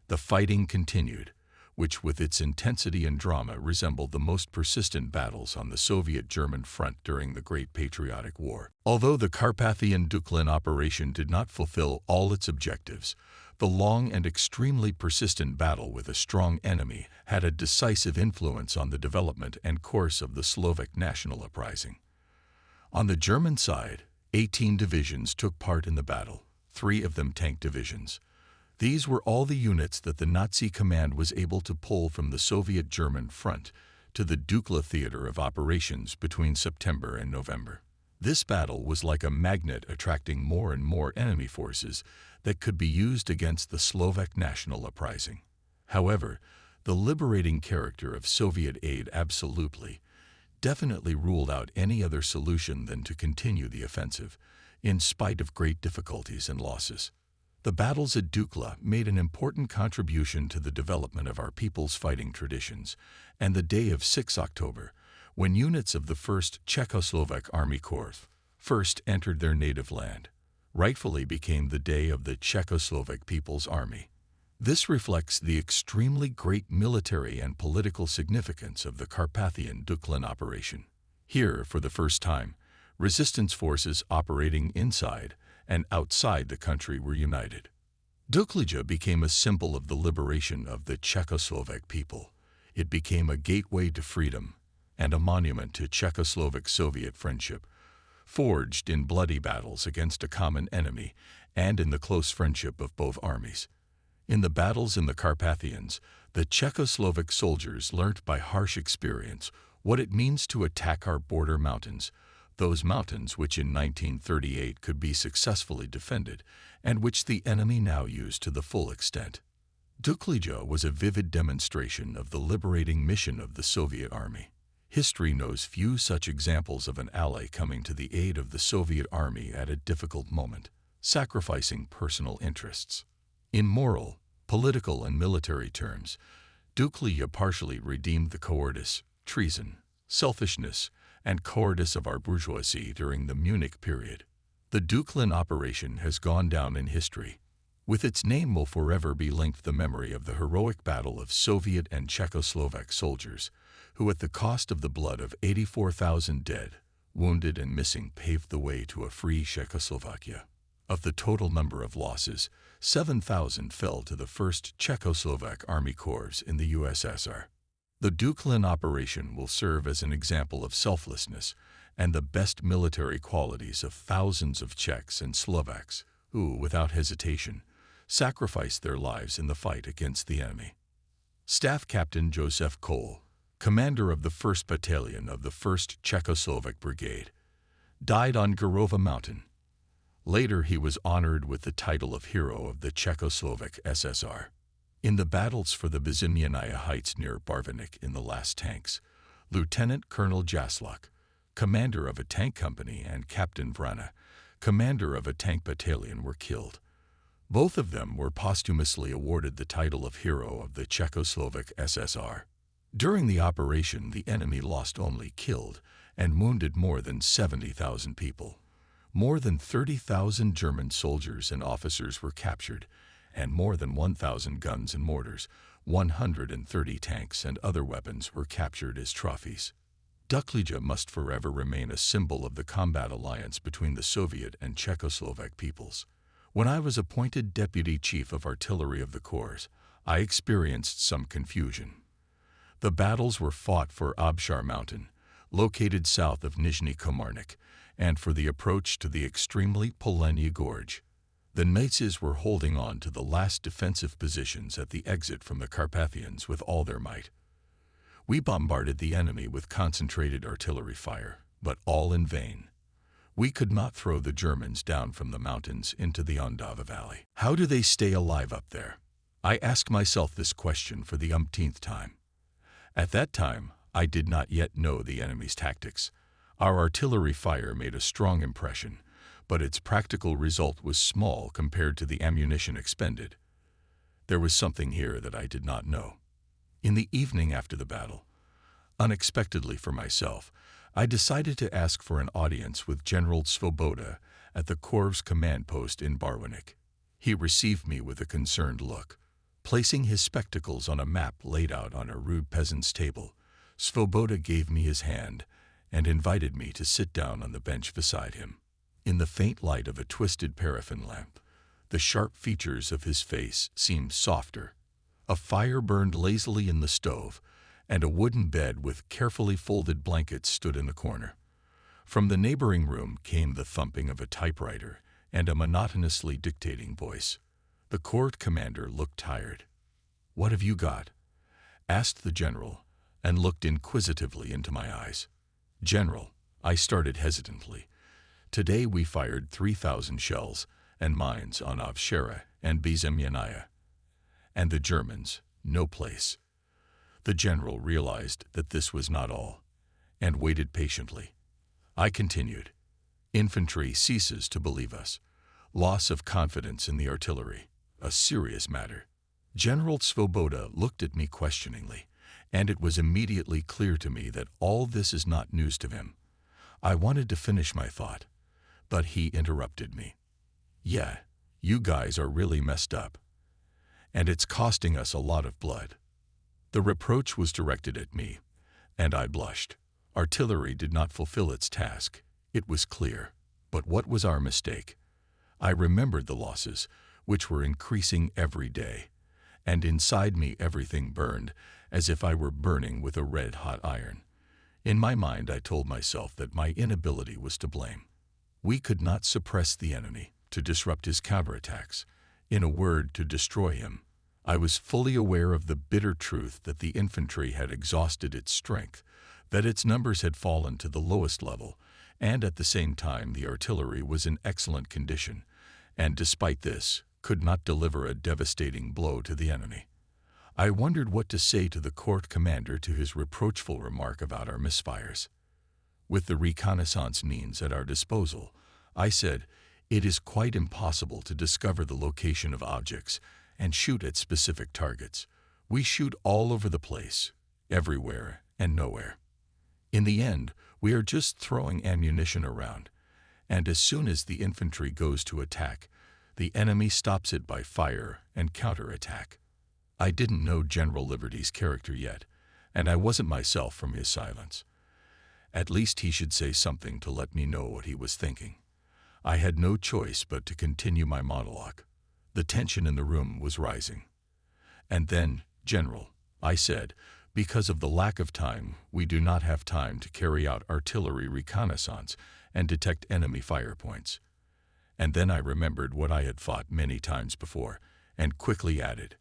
The fighting continued, which with its intensity and drama resembled the most persistent battles on the Soviet-German front during the Great Patriotic War. Although the Carpathian Dukla operation did not fulfill all its objectives, the long and extremely persistent battle with a strong enemy had a decisive influence on the development and course of the Slovak national uprising. On the German side, 18 divisions took part in the battle, 3 of them tank divisions. These were all the units that the Nazi command was able to pull from the Soviet-German front to the Dukla theater of operations between September and November. This battle was like a magnet attracting more and more enemy forces that could be used against the Slovak national uprising. However, the liberating character of Soviet aid definitely ruled out any other solution than to continue the offensive, in spite of great difficulties and losses. The battles at Dukla made an important contribution to the development of our people's fighting traditions, and the day of 6 October, when units of the 1st Czechoslovak Army Corps first entered their native land, rightfully became the day of the Czechoslovak People's Army. This reflects the extremely great military and political significance of the Carpathian Dukla operation. Here, for the first time, resistance forces operating inside and outside the country were united. Dukla became a symbol of the liberation of the Czechoslovak people. It became a gateway to freedom and a monument to Czechoslovak-Soviet friendship, forged in bloody battles against a common enemy and in the close friendship of both armies. In the battles in the Carpathians, the Czechoslovak soldiers learnt by harsh experience what it means to attack our border mountains, those mountains which in 1938 could be successfully defended and which the enemy now used to the full extent. Dukla was a vivid demonstration of the liberating mission of the Soviet Army. History knows few such examples of an ally coming to the aid of the Soviet Army at a difficult moment, sacrificing personal interests. In moral, political, and military terms, Dukla partially redeemed the cowardice, treason, selfishness, and cowardice of our bourgeoisie during the Munich period. The Dukla operation has gone down in history. With its name will forever be linked the memory of the heroic battle of Soviet and Czechoslovak soldiers, who at the cost of the blood of 84,000 dead, wounded, and missing paved the way to a free Czechoslovakia. Of the total number of losses, 7,000 fell to the 1st Czechoslovak Army Corps in the USSR. The Dukla operation will serve as an example of selflessness and the best military qualities of thousands of Czechs and Slovaks who, without hesitation, sacrificed their lives in the fight against the enemy. Staff Captain Josef Kohl, commander of the 1st Battalion of the 1st Czechoslovak Brigade, died on Gorova Mountain. Later he was honored with the title of Hero of the Czechoslovak SSR. In the battles for the Bezimyania Heights near Barvnik in the last tanks, Lieutenant Colonel Jaslak, commander of a tank company, and Captain Vrana, commander of a tank battalion, were killed. Both of them were posthumously awarded the title of Hero of the Czechoslovak SSR. During the operation, the enemy lost only killed and wounded more than 70,000 people. More than 30,000 German soldiers and officers were captured, and more than 1,000 guns and mortars, 130 tanks, and other weapons were captured as trophies. Dukla must forever remain a symbol of the combat alliance between the Soviet and Czechoslovak peoples. When I was appointed Deputy Chief of Artillery of the Corps, I experienced some confusion. The battles were fought for Obshar Mountain, located south of Nizhny Kilmarnock, and for the approach to the extremely Polenia Gorge. The Nazis were holding on to the last defensive positions at the exit from the Carpathians with all their might. We bombarded the enemy with concentrated artillery fire, but all in vain. We could not throw the Germans down from the mountains into the Ondava Valley. How do they stay alive up there? I asked myself this question for the umpteenth time. At that time, I did not yet know the enemy's tactics. Our artillery fire made a strong impression, but its practical result was small compared to the ammunition expended. There was something here that I did not know. In the evening after the battle, unexpectedly for myself, I decided to ask for an audience with General Svoboda at the Corps' command post in Barwinek. He received me with a concerned look. Placing his spectacles on a map laid out on a rude peasant's table, Svoboda gave me his hand and invited me to sit down on the bench beside him. In the faint light of a twisted paraffin lamp, the sharp features of his face seemed softer. A fire burned lazily in the stove, and a wooden bed with carefully folded blankets stood in the corner. From the neighboring room came the thumping of a typewriter and a monotonously dictating voice. The court commander looked tired. "What have you got?" asked the general, and looked inquisitively into my eyes. "General," I started hesitantly, "today we fired 3,000 shells and mines on Avshera and Bezemyanaya. And the Germans, no place." The general realized that this was not all, and waited patiently. I continued. "Infantry ceases to believe us. Loss of confidence in the artillery. A serious matter." General Svoboda looked at me questioningly, and it was immediately clear to me that all this is not news to him. I wanted to finish my thought, but he interrupted me. "Yeah, you guys are really messed up. And it's costing us a lot of blood." The reproach was directed at me, and I blushed. Artillery did not fulfill its task, it was clear. But what was our mistake? I remembered the losses, which were increasing every day, and inside me everything burned, as if I were burning with a red-hot iron. In my mind I told myself that my inability was to blame. We could not suppress the enemy, to disrupt his counterattacks, in a word, to destroy him. I was fully aware of the bitter truth that the infantry had exhausted its strength, that its numbers had fallen to the lowest level, and at the same time the artillery was in excellent condition, and despite this, could not deliver a devastating blow to the enemy. I wondered what to say to the court commander to his reproachful remark about our misfires. With the reconnaissance means at our disposal, I said, "It is quite impossible to discover the location of objects and shoot at specific targets. We shoot all over the place, everywhere and nowhere. In the end, we are just throwing ammunition around, and as soon as the infantry goes to attack, the enemy stops it by fire and counterattack." I didn't know General Liberty's character yet, and I wasn't myself from his silence. At least he should say something to let me know what he was thinking. I had no choice but to continue my monologue. The tension in the room was rising. "And then, General," I said, "because of the lack of time, we do not have time to carry out artillery reconnaissance and detect enemy fire points." And then I remembered what I had fought many times before, and quickly added,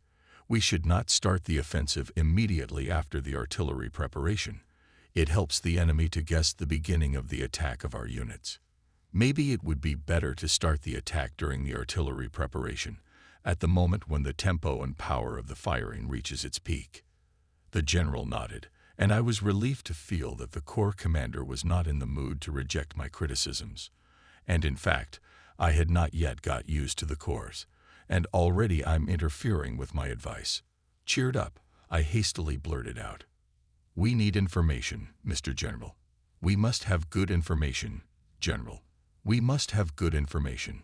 "We should not start the offensive immediately after the artillery preparation. It helps the enemy to guess the beginning of the attack of our units. Maybe it would be better to start the attack during the artillery preparation, at the moment when the tempo and power of the firing reaches its peak." The general nodded, and I was relieved to feel that the corps commander was not in the mood to reject my criticisms. And in fact, I had not yet got used to the corps, and already I'm interfering with my advice. Cheered up, I hastily blurted out, "We need information, Mr. General. We must have good information, General. We must have good information."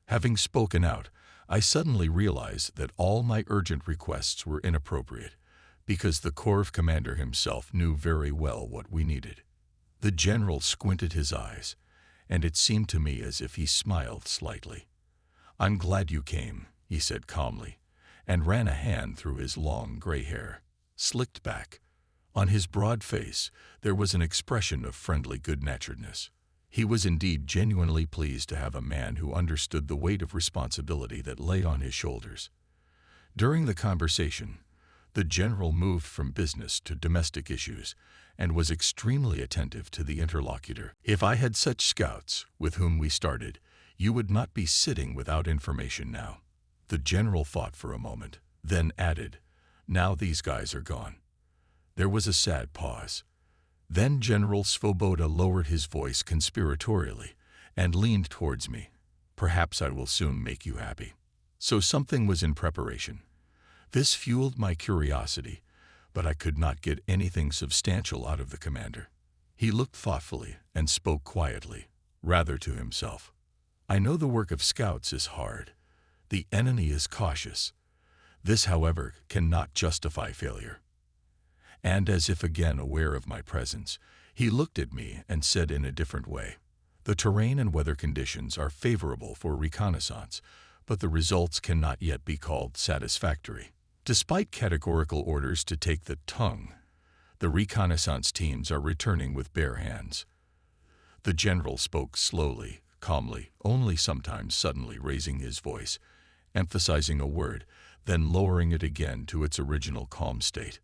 Having spoken out, I suddenly realized that all my urgent requests were inappropriate, because the corps commander himself knew very well what we needed. The general squinted his eyes, and it seemed to me as if he smiled slightly. "I'm glad you came," he said calmly, and ran a hand through his long gray hair, slicked back. On his broad face there was an expression of friendly good-naturedness. He was indeed genuinely pleased to have a man who understood the weight of responsibility that lay on his shoulders. During the conversation, the general moved from business to domestic issues and was extremely attentive to the interlocutor. If I had such scouts with whom we started, you would not be sitting without information now. The general thought for a moment, then added, now these guys are gone. There was a sad pause. Then General Svoboda lowered his voice conspiratorially and leaned towards me. Perhaps I will soon make you happy. So something was in preparation. This fueled my curiosity, but I could not get anything substantial out of the commander. He looked thoughtfully and spoke quietly, rather to himself. I know the work of scouts is hard. The enemy is cautious. This, however, cannot justify failure. And as if again aware of my presence, he looked at me and said in a different way, the terrain and weather conditions are favorable for reconnaissance, but the results cannot yet be called satisfactory. Despite categorical orders to take the tongue, the reconnaissance teams are returning with bare hands. The general spoke slowly, calmly, only sometimes suddenly raising his voice, emphasizing a word, then lowering it again to its original calm state.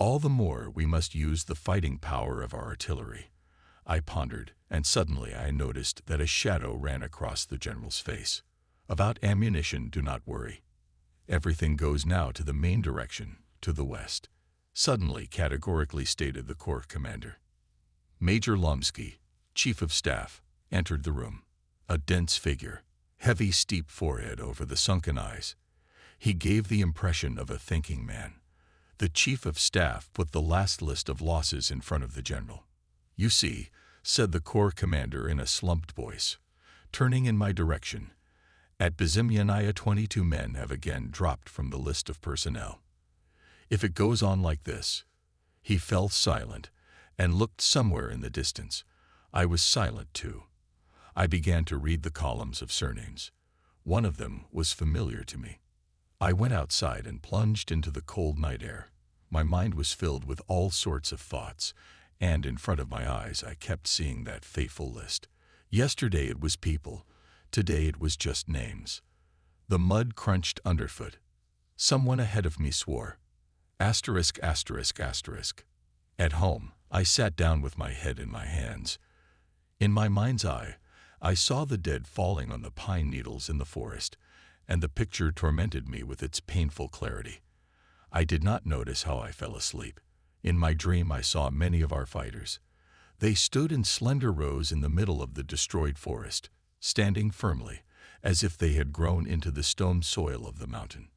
All the more we must use the fighting power of our artillery. I pondered, and suddenly I noticed that a shadow ran across the general's face. About ammunition, do not worry. Everything goes now to the main direction, to the west, suddenly categorically stated the corps commander. Major Lomsky, Chief of Staff, entered the room. A dense figure, heavy steep forehead over the sunken eyes. He gave the impression of a thinking man. The Chief of Staff put the last list of losses in front of the general. You see, said the corps commander in a slumped voice, turning in my direction, at Bezimyanaya 22 men have again dropped from the list of personnel. If it goes on like this, he fell silent and looked somewhere in the distance. I was silent too. I began to read the columns of surnames. One of them was familiar to me. I went outside and plunged into the cold night air. My mind was filled with all sorts of thoughts, and in front of my eyes I kept seeing that fateful list. Yesterday it was people, today it was just names. The mud crunched underfoot. Someone ahead of me swore. Asterisk, asterisk, asterisk. At home, I sat down with my head in my hands. In my mind's eye, I saw the dead falling on the pine needles in the forest, and the picture tormented me with its painful clarity. I did not notice how I fell asleep. In my dream I saw many of our fighters. They stood in slender rows in the middle of the destroyed forest, standing firmly, as if they had grown into the stone soil of the mountain.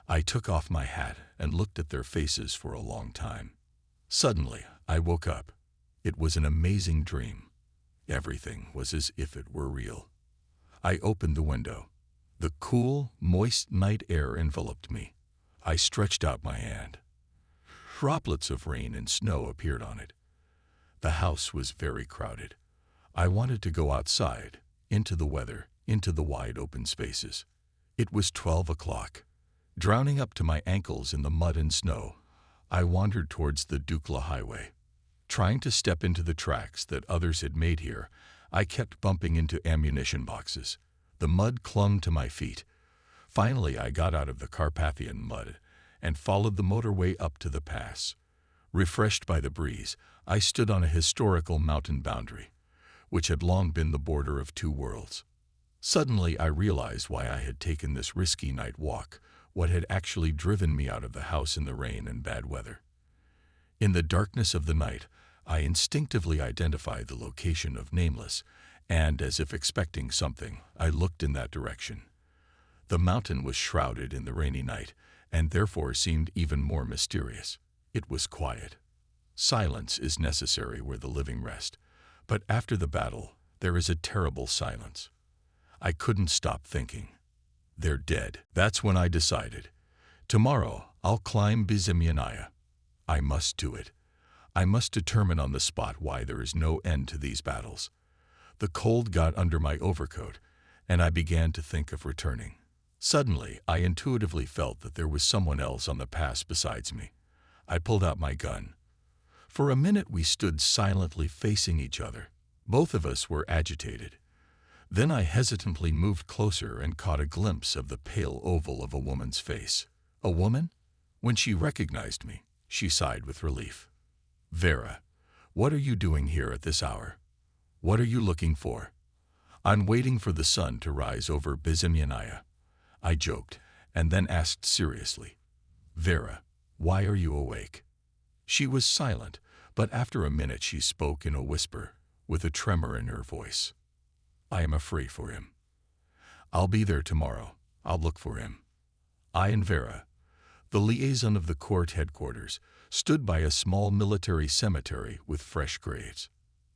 I took off my hat and looked at their faces for a long time. Suddenly, I woke up. It was an amazing dream. Everything was as if it were real. I opened the window. The cool, moist night air enveloped me. I stretched out my hand. Droplets of rain and snow appeared on it. The house was very crowded. I wanted to go outside, into the weather, into the wide open spaces. It was 12 o'clock. Drowning up to my ankles in the mud and snow, I wandered towards the Dukla highway. Trying to step into the tracks that others had made here, I kept bumping into ammunition boxes. The mud clung to my feet. Finally, I got out of the Carpathian mud and followed the motorway up to the pass. Refreshed by the breeze, I stood on a historical mountain boundary, which had long been the border of two worlds. Suddenly, I realized why I had taken this risky night walk, what had actually driven me out of the house in the rain and bad weather. In the darkness of the night, I instinctively identified the location of Nameless, and, as if expecting something, I looked in that direction. The mountain was shrouded in the rainy night, and therefore seemed even more mysterious. It was quiet. Silence is necessary where the living rest, but after the battle, there is a terrible silence. I couldn't stop thinking. They're dead. That's when I decided. Tomorrow, I'll climb Bezimyanaya. I must do it. I must determine on the spot why there is no end to these battles. The cold got under my overcoat, and I began to think of returning. Suddenly, I intuitively felt that there was someone else on the pass besides me. I pulled out my gun. For a minute we stood silently facing each other. Both of us were agitated. Then I hesitantly moved closer and caught a glimpse of the pale oval of a woman's face. A woman? When she recognized me, she sighed with relief. "Vera, what are you doing here at this hour? What are you looking for?" "I'm waiting for the sun to rise over Bizimyanaya," I joked, and then asked seriously, "Vera, why are you awake?" She was silent, but after a minute she spoke in a whisper, with a tremor in her voice. "I am afraid for him. I'll be there tomorrow. I'll look for him." I and Vera, the liaison of the court headquarters, stood by a small military cemetery with fresh graves.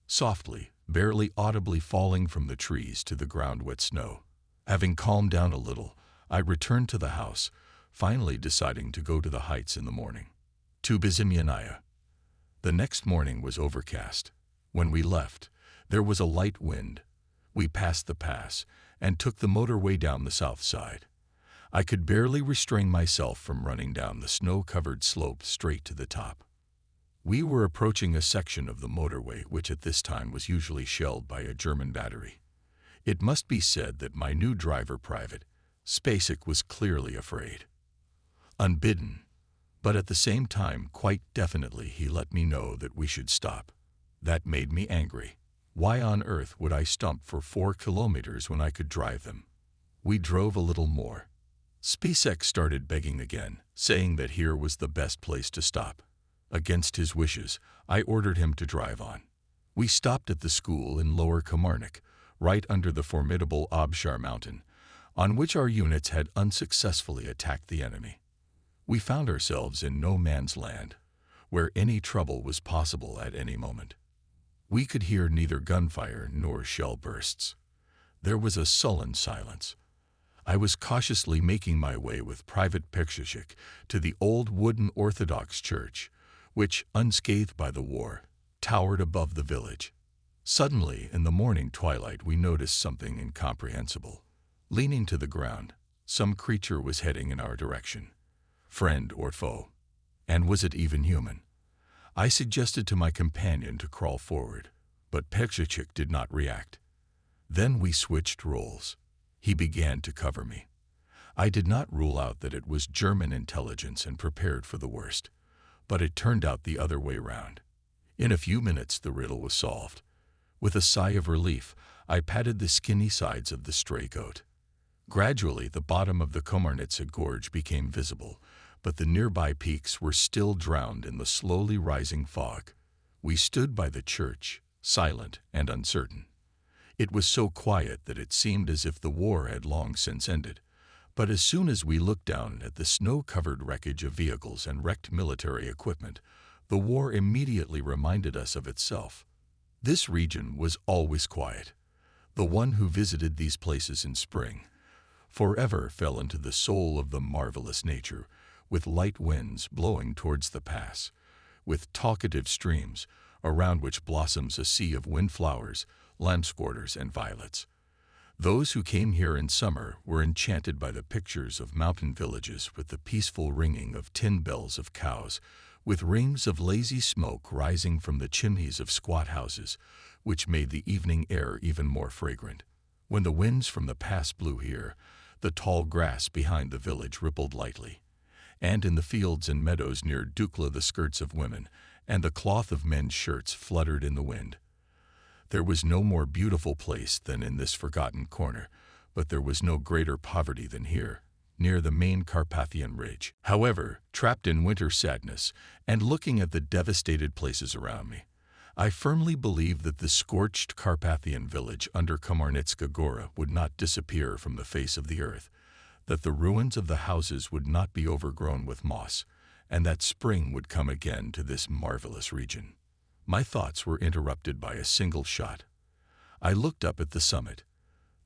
Softly, barely audibly falling from the trees to the ground-wet snow. Having calmed down a little, I returned to the house, finally deciding to go to the heights in the morning. To Bizimyanaya. The next morning was overcast. When we left, there was a light wind. We passed the pass and took the motorway down the south side. I could barely restrain myself from running down the snow-covered slope straight to the top. We were approaching a section of the motorway which at this time was usually shelled by a German battery. It must be said that my new driver, Private Spacek, was clearly afraid. Unbidden, but at the same time quite definitely, he let me know that we should stop. That made me angry. Why on earth would I stump for 4 kilometers when I could drive them? We drove a little more. Spacek started begging again, saying that here was the best place to stop. Against his wishes, I ordered him to drive on. We stopped at the school in Lower Kilmarnock, right under the formidable Abshar mountain, on which our units had unsuccessfully attacked the enemy. We found ourselves in no man's land, where any trouble was possible at any moment. We could hear neither gunfire nor shell bursts. There was a sullen silence. I was cautiously making my way with Private Spacek to the old wooden Orthodox church, which, unscathed by the war, towered above the village. Suddenly, in the morning twilight, we noticed something incomprehensible. Leaning to the ground, some creature was heading in our direction. Friend or foe? And was it even human? I suggested to my companion to crawl forward, but Spacek did not react. Then we switched roles. He began to cover me. I did not rule out that it was German intelligence and prepared for the worst, but it turned out the other way round. In a few minutes the riddle was solved. With a sigh of relief, I patted the skinny sides of the stray goat. Gradually the bottom of the Komarnitsa gorge became visible, but the nearby peaks were still drowned in the slowly rising fog. We stood by the church, silent and uncertain. It was so quiet that it seemed as if the war had long since ended. But as soon as we looked down at the snow-covered wreckage of vehicles and wrecked military equipment, the war immediately reminded us of itself. This region was always quiet. The one who visited these places in spring forever fell into the soul of the marvelous nature, with light winds blowing towards the pass, with talkative streams around which blossoms a sea of windflowers, lambsquarters, and violets. Those who came here in summer were enchanted by the pictures of mountain villages with the peaceful ringing of tin bells of cows, with rings of lazy smoke rising from the chimneys of squat houses, which made the evening air even more fragrant. When the winds from the pass blew here, the tall grass behind the village rippled lightly, and in the fields and meadows near Dukla the skirts of women and the cloth of men's shirts fluttered in the wind. There was no more beautiful place than in this forgotten corner, but there was no greater poverty than here, near the main Carpathian ridge. However, trapped in winter sadness and looking at the devastated places around me, I firmly believed that the scorched Carpathian village under Komarnitska Gora would not disappear from the face of the earth, that the ruins of the houses would not be overgrown with moss, and that spring would come again to this marvelous region. My thoughts were interrupted by a single shot. I looked up at the summit.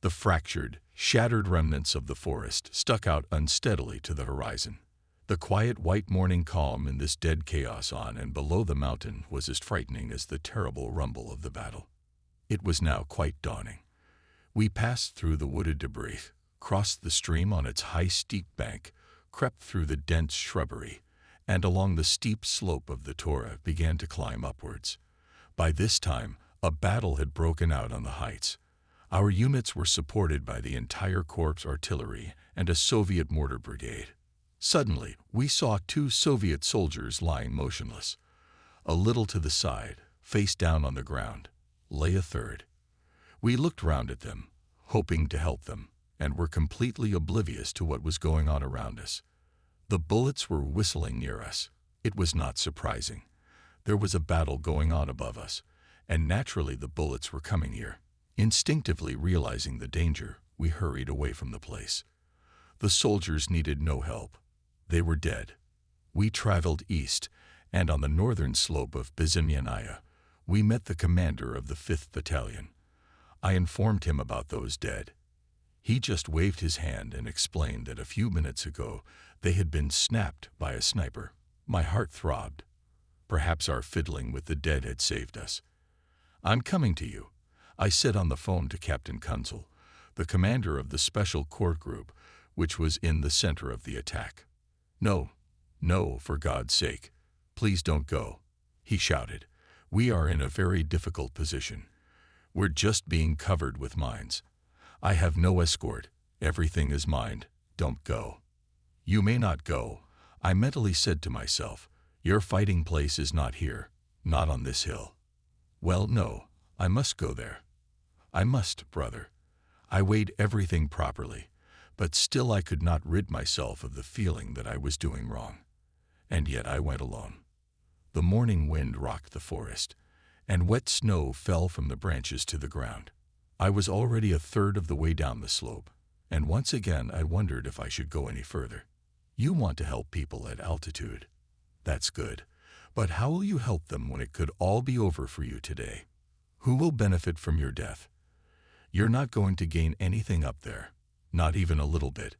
The fractured, shattered remnants of the forest stuck out unsteadily to the horizon. The quiet white morning calm in this dead chaos on and below the mountain was as frightening as the terrible rumble of the battle. It was now quite dawning. We passed through the wooded debris, crossed the stream on its high steep bank, crept through the dense shrubbery, and along the steep slope of the Tora began to climb upwards. By this time, A battle had broken out on the heights. Our units were supported by the entire Corps artillery and a Soviet mortar brigade. Suddenly, we saw two Soviet soldiers lying motionless. A little to the side, face down on the ground, lay a third. We looked round at them, hoping to help them, and were completely oblivious to what was going on around us. The bullets were whistling near us. It was not surprising. There was a battle going on above us, and naturally the bullets were coming here. Instinctively realizing the danger, we hurried away from the place. The soldiers needed no help. They were dead. We traveled east, and on the northern slope of Byzimyanaya, we met the commander of the 5th Battalion. I informed him about those dead. He just waved his hand and explained that a few minutes ago they had been snapped by a sniper. My heart throbbed. Perhaps our fiddling with the dead had saved us. "I'm coming to you," I said on the phone to Captain Kunzel, the commander of the Special Corps Group, which was in the center of the attack. "No, no, for God's sake, please don't go," he shouted. "We are in a very difficult position. We're just being covered with mines. I have no escort. Everything is mined. Don't go." "You may not go," I mentally said to myself. "Your fighting place is not here, not on this hill." "Well, no, I must go there. I must, brother." I weighed everything properly, but still I could not rid myself of the feeling that I was doing wrong. And yet I went alone. The morning wind rocked the forest, and wet snow fell from the branches to the ground. I was already a third of the way down the slope, and once again I wondered if I should go any further. You want to help people at altitude. That's good. But how will you help them when it could all be over for you today? Who will benefit from your death? You're not going to gain anything up there, not even a little bit.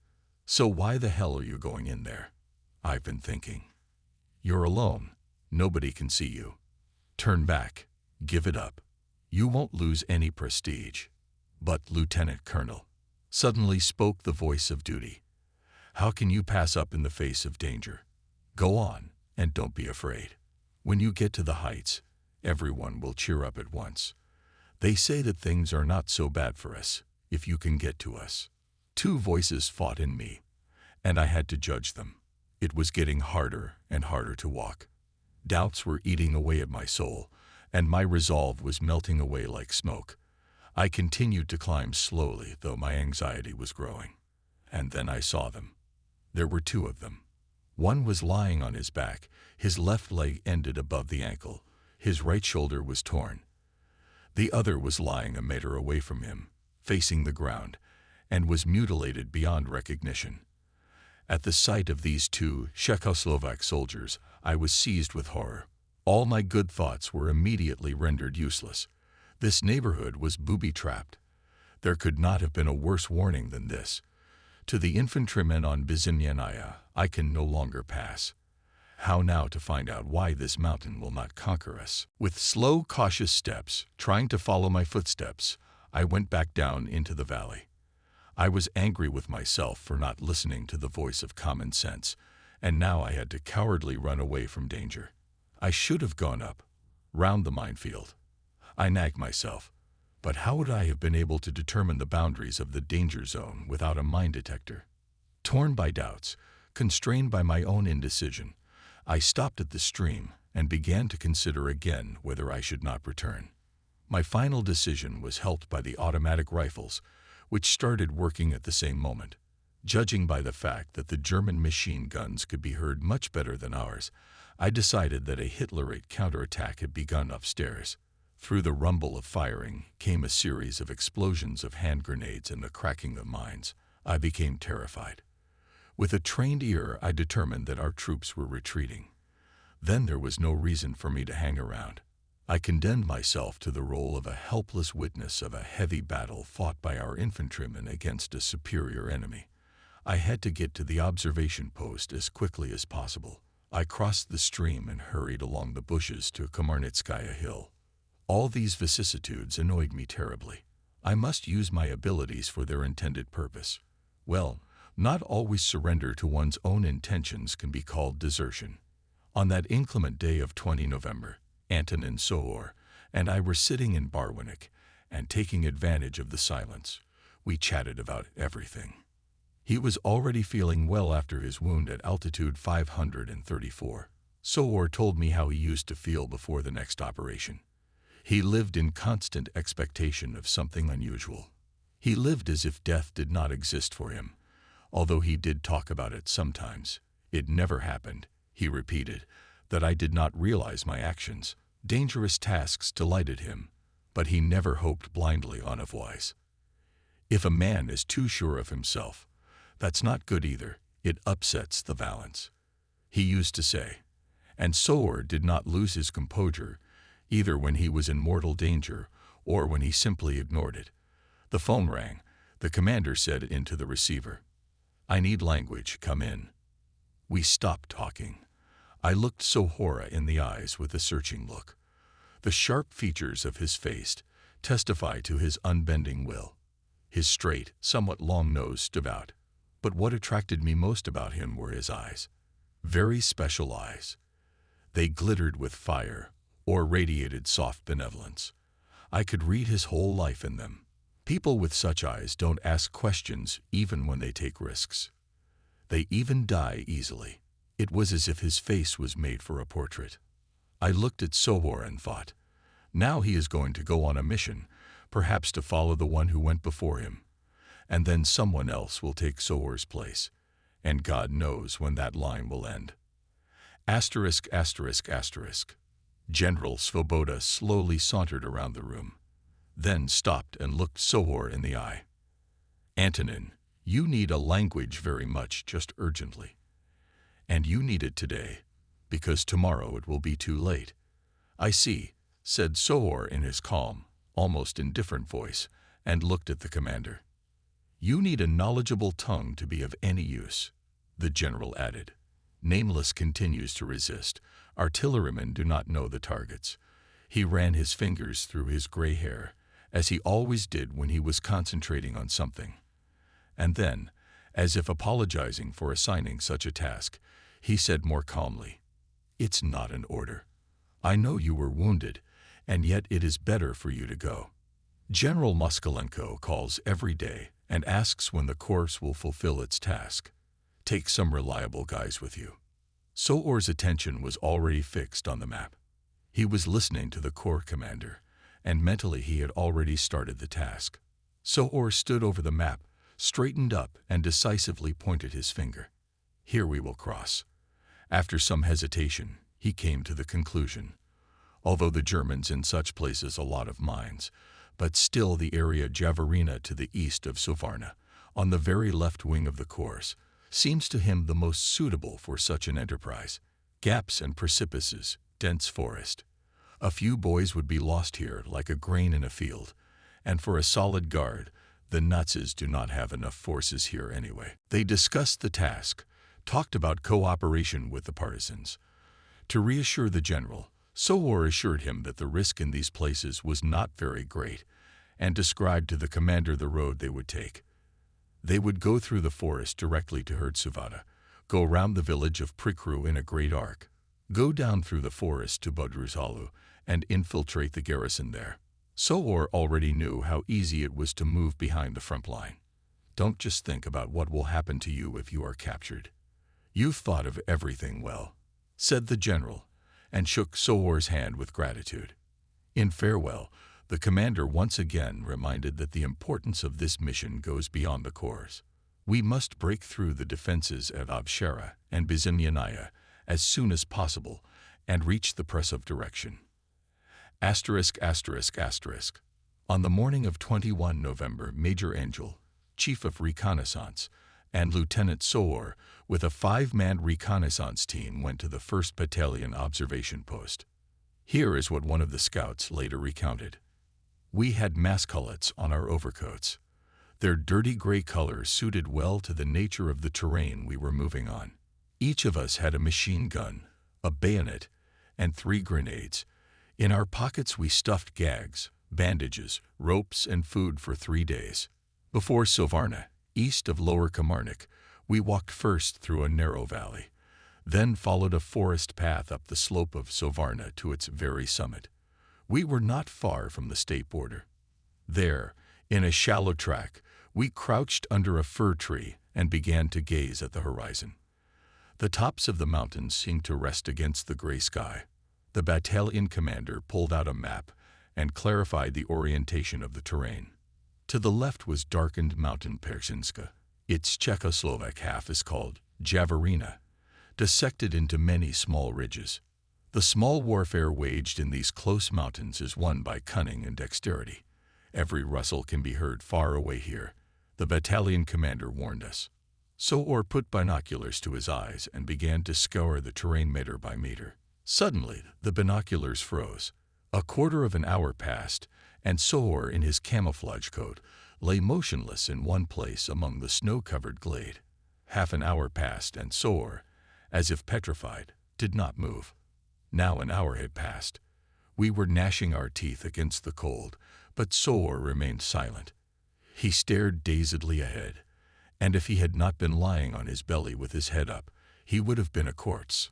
So why the hell are you going in there? I've been thinking. You're alone. Nobody can see you. Turn back. Give it up. You won't lose any prestige. But Lieutenant Colonel, suddenly spoke the voice of duty. How can you pass up in the face of danger? Go on, and don't be afraid. When you get to the heights, everyone will cheer up at once. They say that things are not so bad for us, if you can get to us. Two voices fought in me, and I had to judge them. It was getting harder and harder to walk. Doubts were eating away at my soul, and my resolve was melting away like smoke. I continued to climb slowly, though my anxiety was growing. And then I saw them. There were two of them. One was lying on his back. His left leg ended above the ankle. His right shoulder was torn. The other was lying a meter away from him, facing the ground, and was mutilated beyond recognition. At the sight of these two Czechoslovak soldiers, I was seized with horror. All my good thoughts were immediately rendered useless. This neighborhood was booby-trapped. There could not have been a worse warning than this. To the infantrymen on Byzimyanaya, I can no longer pass. How now to find out why this mountain will not conquer us? With slow, cautious steps, trying to follow my footsteps, I went back down into the valley. I was angry with myself for not listening to the voice of common sense, and now I had to cowardly run away from danger. I should have gone up, round the minefield. I nagged myself. But how would I have been able to determine the boundaries of the danger zone without a mine detector? Torn by doubts, constrained by my own indecision, I stopped at the stream and began to consider again whether I should not return. My final decision was helped by the automatic rifles, which started working at the same moment. Judging by the fact that the German machine guns could be heard much better than ours, I decided that a Hitlerite counterattack had begun upstairs. Through the rumble of firing came a series of explosions of hand grenades and the cracking of mines. I became terrified. With a trained ear, I determined that our troops were retreating. Then there was no reason for me to hang around. I condemned myself to the role of a helpless witness of a heavy battle fought by our infantrymen against a superior enemy. I had to get to the observation post as quickly as possible. I crossed the stream and hurried along the bushes to Komarnitskaya Hill. All these vicissitudes annoyed me terribly. I must use my abilities for their intended purpose. Well, not always surrender to one's own intentions can be called desertion. On that inclement day of 20 November, Antonin Sohor, and I were sitting in Barwinek, and taking advantage of the silence, we chatted about everything. He was already feeling well after his wound at altitude 534. Soor told me how he used to feel before the next operation. He lived in constant expectation of something unusual. He lived as if death did not exist for him, although he did talk about it sometimes. It never happened, he repeated, that I did not realize my actions. Dangerous tasks delighted him, but he never hoped blindly on otherwise. If a man is too sure of himself, that's not good either. It upsets the balance, he used to say. And Soor did not lose his composure, either when he was in mortal danger or when he simply ignored it. The phone rang. The commander said into the receiver, "I need language, come in." We stopped talking. I looked Sohora in the eyes with a searching look. The sharp features of his face testify to his unbending will. His straight, somewhat long nose stood out. But what attracted me most about him were his eyes. Very special eyes. They glittered with fire, or radiated soft benevolence. I could read his whole life in them. People with such eyes don't ask questions even when they take risks. They even die easily. It was as if his face was made for a portrait. I looked at Sohor and thought, now he is going to go on a mission, perhaps to follow the one who went before him. And then someone else will take Sohor's place, and God knows when that line will end. Asterisk, asterisk, asterisk. General Svoboda slowly sauntered around the room, then stopped and looked Sohor in the eye. "Antonin, you need a language very much, just urgently. And you need it today, because tomorrow it will be too late." "I see," said Sohor in his calm, almost indifferent voice, and looked at the commander. "You need a knowledgeable tongue to be of any use," the general added. Nameless continues to resist. Artillerymen do not know the targets. He ran his fingers through his gray hair, as he always did when he was concentrating on something. And then, as if apologizing for assigning such a task, he said more calmly, "It's not an order. I know you were wounded, and yet it is better for you to go. General Moskalenko calls every day and asks when the corps will fulfill its task. Take some reliable guys with you." Sohor's attention was already fixed on the map. He was listening to the corps commander, and mentally he had already started the task. Sohor stood over the map, straightened up, and decisively pointed his finger. "Here we will cross." After some hesitation, he came to the conclusion. Although the Germans in such places a lot of mines, but still the area Javorina to the east of Sovarna, on the very left wing of the corps, seems to him the most suitable for such an enterprise. Gaps and precipices, dense forest. A few boys would be lost here like a grain in a field, and for a solid guard, the Nazis do not have enough forces here anyway. They discussed the task, talked about cooperation with the partisans. To reassure the general, Sohor assured him that the risk in these places was not very great, and described to the commander the road they would take. They would go through the forest directly to Hertsuvada, go round the village of Prikru in a great arc, go down through the forest to Budruzalu, and infiltrate the garrison there. Sohor already knew how easy it was to move behind the front line. "Don't just think about what will happen to you if you are captured. You've thought of everything well," said the general, and shook Sohor's hand with gratitude. In farewell, the commander once again reminded that the importance of this mission goes beyond the corps. "We must break through the defenses at Obshera and Bizimyanaya as soon as possible and reach the Pressov direction." Asterisk, asterisk, asterisk. On the morning of 21 November, Major Angel, Chief of Reconnaissance, and Lieutenant Sohor, with a 5-man reconnaissance team, went to the 1st Battalion observation post. Here is what one of the scouts later recounted. "We had mascollets on our overcoats. Their dirty gray color suited well to the nature of the terrain we were moving on. Each of us had a machine gun, a bayonet, and 3 grenades. In our pockets we stuffed gags, bandages, ropes, and food for 3 days. Before Sovarna, east of Lower Kamarnik, we walked first through a narrow valley, then followed a forest path up the slope of Sovarna to its very summit. We were not far from the state border. There, in a shallow track, we crouched under a fir tree and began to gaze at the horizon. The tops of the mountains seemed to rest against the gray sky. The battalion commander pulled out a map and clarified the orientation of the terrain. To the left was darkened mountain Persinska. Its Czechoslovak half is called Javorina, dissected into many small ridges. The small warfare waged in these close mountains is won by cunning and dexterity. Every rustle can be heard far away here, the battalion commander warned us. Sohor put binoculars to his eyes and began to scour the terrain meter by meter. Suddenly, the binoculars froze. A quarter of an hour passed, and Sohor, in his camouflage coat, lay motionless in one place among the snow-covered glade. Half an hour passed, and Sohor, as if petrified, did not move. Now an hour had passed. We were gnashing our teeth against the cold, but Sohor remained silent. He stared dazedly ahead, and if he had not been lying on his belly with his head up, he would have been a corpse.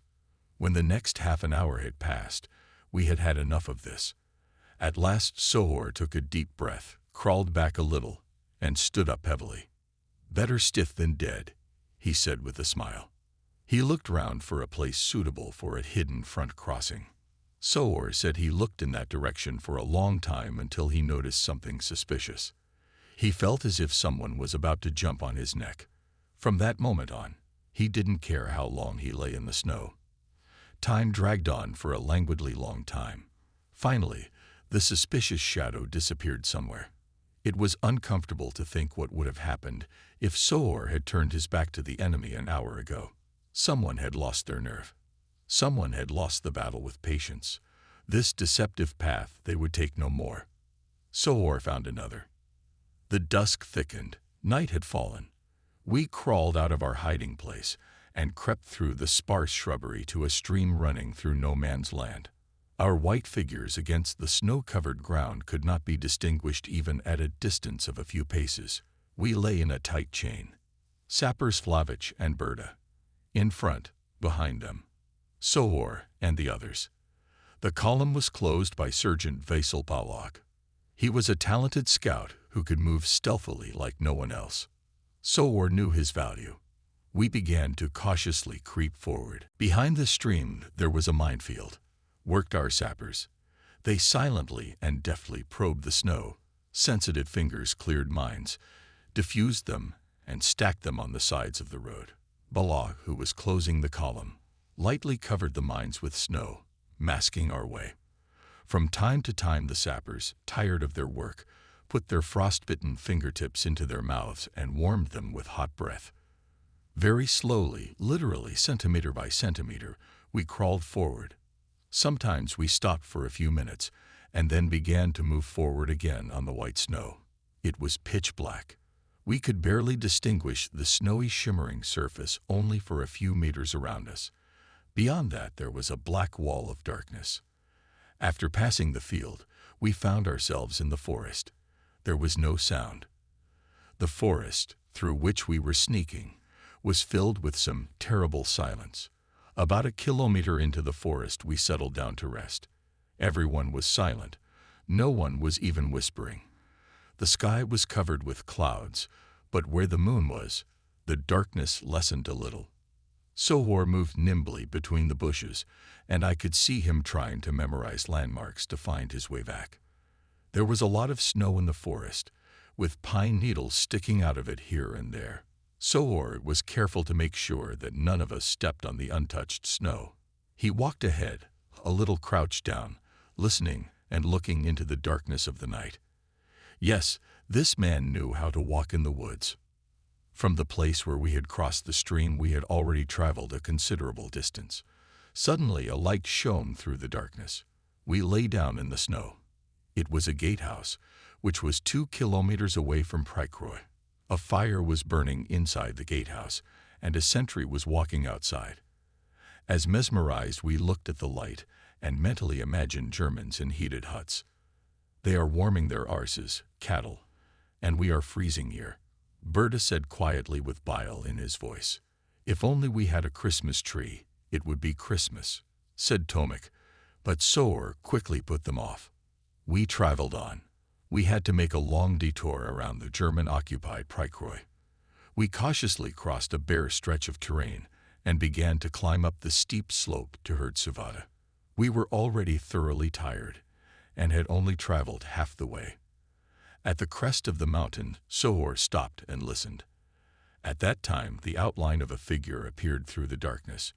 When the next half an hour had passed, we had had enough of this. At last Sohor took a deep breath, crawled back a little, and stood up heavily. "Better stiff than dead," he said with a smile. He looked round for a place suitable for a hidden front crossing. Sohor said he looked in that direction for a long time until he noticed something suspicious. He felt as if someone was about to jump on his neck. From that moment on, he didn't care how long he lay in the snow. Time dragged on for a languidly long time. Finally, the suspicious shadow disappeared somewhere. It was uncomfortable to think what would have happened if Sohor had turned his back to the enemy an hour ago. Someone had lost their nerve. Someone had lost the battle with patience. This deceptive path they would take no more. Sohor found another. The dusk thickened. Night had fallen. We crawled out of our hiding place and crept through the sparse shrubbery to a stream running through no man's land. Our white figures against the snow-covered ground could not be distinguished even at a distance of a few paces. We lay in a tight chain. Sappers Flavich and Berta. In front, behind them, Sohor and the others. The column was closed by Sergeant Vasil Pawlak. He was a talented scout who could move stealthily like no one else. Sohor knew his value. We began to cautiously creep forward. Behind the stream there was a minefield. Worked our sappers. They silently and deftly probed the snow. Sensitive fingers cleared mines, diffused them, and stacked them on the sides of the road. Balogh, who was closing the column, lightly covered the mines with snow, masking our way. From time to time the sappers, tired of their work, put their frostbitten fingertips into their mouths and warmed them with hot breath. Very slowly, literally centimeter by centimeter, we crawled forward. Sometimes we stopped for a few minutes and then began to move forward again on the white snow. It was pitch black. We could barely distinguish the snowy shimmering surface only for a few meters around us. Beyond that there was a black wall of darkness. After passing the field, we found ourselves in the forest. There was no sound. The forest, through which we were sneaking, was filled with some terrible silence. About a kilometer into the forest we settled down to rest. Everyone was silent. No one was even whispering. The sky was covered with clouds, but where the moon was, the darkness lessened a little. Sohor moved nimbly between the bushes, and I could see him trying to memorize landmarks to find his way back. There was a lot of snow in the forest, with pine needles sticking out of it here and there. Sohor was careful to make sure that none of us stepped on the untouched snow. He walked ahead, a little crouched down, listening and looking into the darkness of the night. Yes, this man knew how to walk in the woods. From the place where we had crossed the stream we had already traveled a considerable distance. Suddenly a light shone through the darkness. We lay down in the snow. It was a gatehouse, which was 2 kilometers away from Prikroy. A fire was burning inside the gatehouse, and a sentry was walking outside. As mesmerized, we looked at the light and mentally imagined Germans in heated huts. They are warming their arses, cattle, and we are freezing here. Berta said quietly with bile in his voice. If only we had a Christmas tree, it would be Christmas, said Tomek, but Sohor quickly put them off. We traveled on. We had to make a long detour around the German-occupied Prikroy. We cautiously crossed a bare stretch of terrain and began to climb up the steep slope to Hertsuvada. We were already thoroughly tired and had only traveled half the way. At the crest of the mountain, Sohor stopped and listened. At that time, the outline of a figure appeared through the darkness,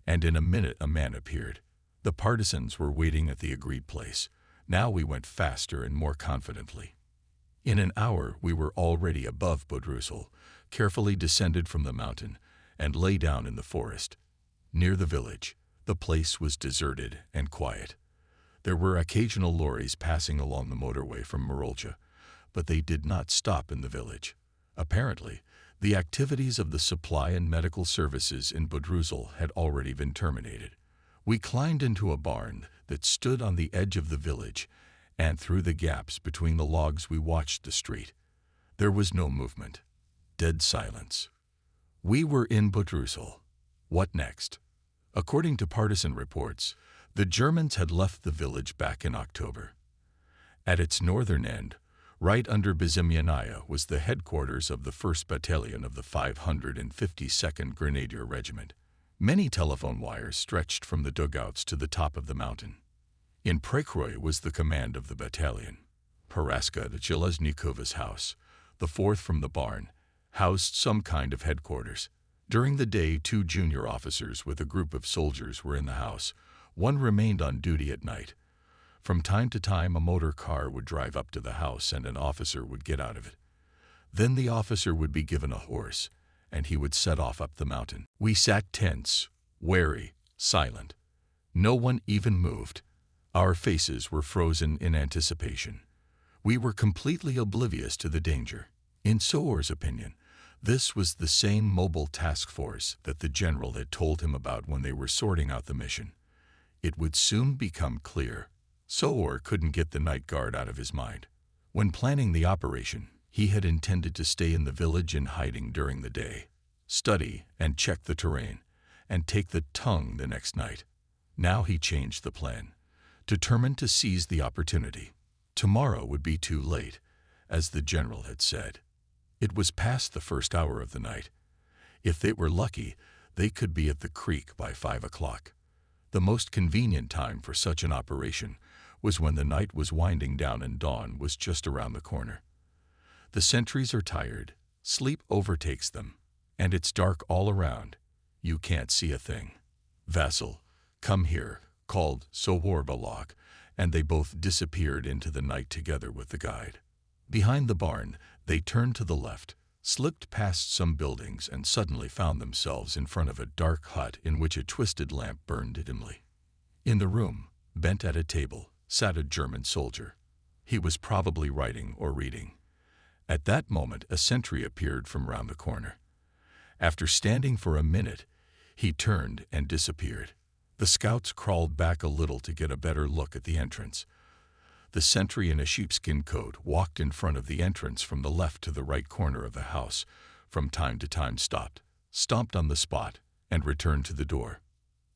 and in a minute a man appeared. The partisans were waiting at the agreed place. Now we went faster and more confidently. In an hour we were already above Bodrusel, carefully descended from the mountain, and lay down in the forest. Near the village, the place was deserted and quiet. There were occasional lorries passing along the motorway from Morolja, but they did not stop in the village. Apparently, the activities of the supply and medical services in Bodrusel had already been terminated. We climbed into a barn that stood on the edge of the village, and through the gaps between the logs we watched the street. There was no movement. Dead silence. We were in Bodrusel. What next? According to partisan reports, the Germans had left the village back in October. At its northern end, right under Bezimyanaya, was the headquarters of the 1st Battalion of the 552nd Grenadier Regiment. Many telephone wires stretched from the dugouts to the top of the mountain. In Prikroy was the command of the battalion. Paraska, the Cheleznikova's house, the fourth from the barn, housed some kind of headquarters. During the day, 2 junior officers with a group of soldiers were in the house. One remained on duty at night. From time to time, a motor car would drive up to the house and an officer would get out of it. Then the officer would be given a horse, and he would set off up the mountain. We sat tense, wary, silent. No one even moved. Our faces were frozen in anticipation. We were completely oblivious to the danger. In Sohor's opinion, this was the same mobile task force that the general had told him about when they were sorting out the mission. It would soon become clear. Sohor couldn't get the night guard out of his mind. When planning the operation, he had intended to stay in the village in hiding during the day, study and check the terrain, and take the tongue the next night. Now he changed the plan, determined to seize the opportunity. Tomorrow would be too late, as the general had said. It was past the first hour of the night. If they were lucky, they could be at the creek by 5 o'clock. The most convenient time for such an operation was when the night was winding down and dawn was just around the corner. The sentries are tired, sleep overtakes them, and it's dark all around. You can't see a thing. "Vassal, come here," called Sohor Balak, and they both disappeared into the night together with the guide. Behind the barn, they turned to the left, slipped past some buildings, and suddenly found themselves in front of a dark hut in which a twisted lamp burned dimly. In the room, bent at a table, sat a German soldier. He was probably writing or reading. At that moment, a sentry appeared from round the corner. After standing for a minute, he turned and disappeared. The scouts crawled back a little to get a better look at the entrance. The sentry in a sheepskin coat walked in front of the entrance from the left to the right corner of the house, from time to time stopped, stomped on the spot, and returned to the door.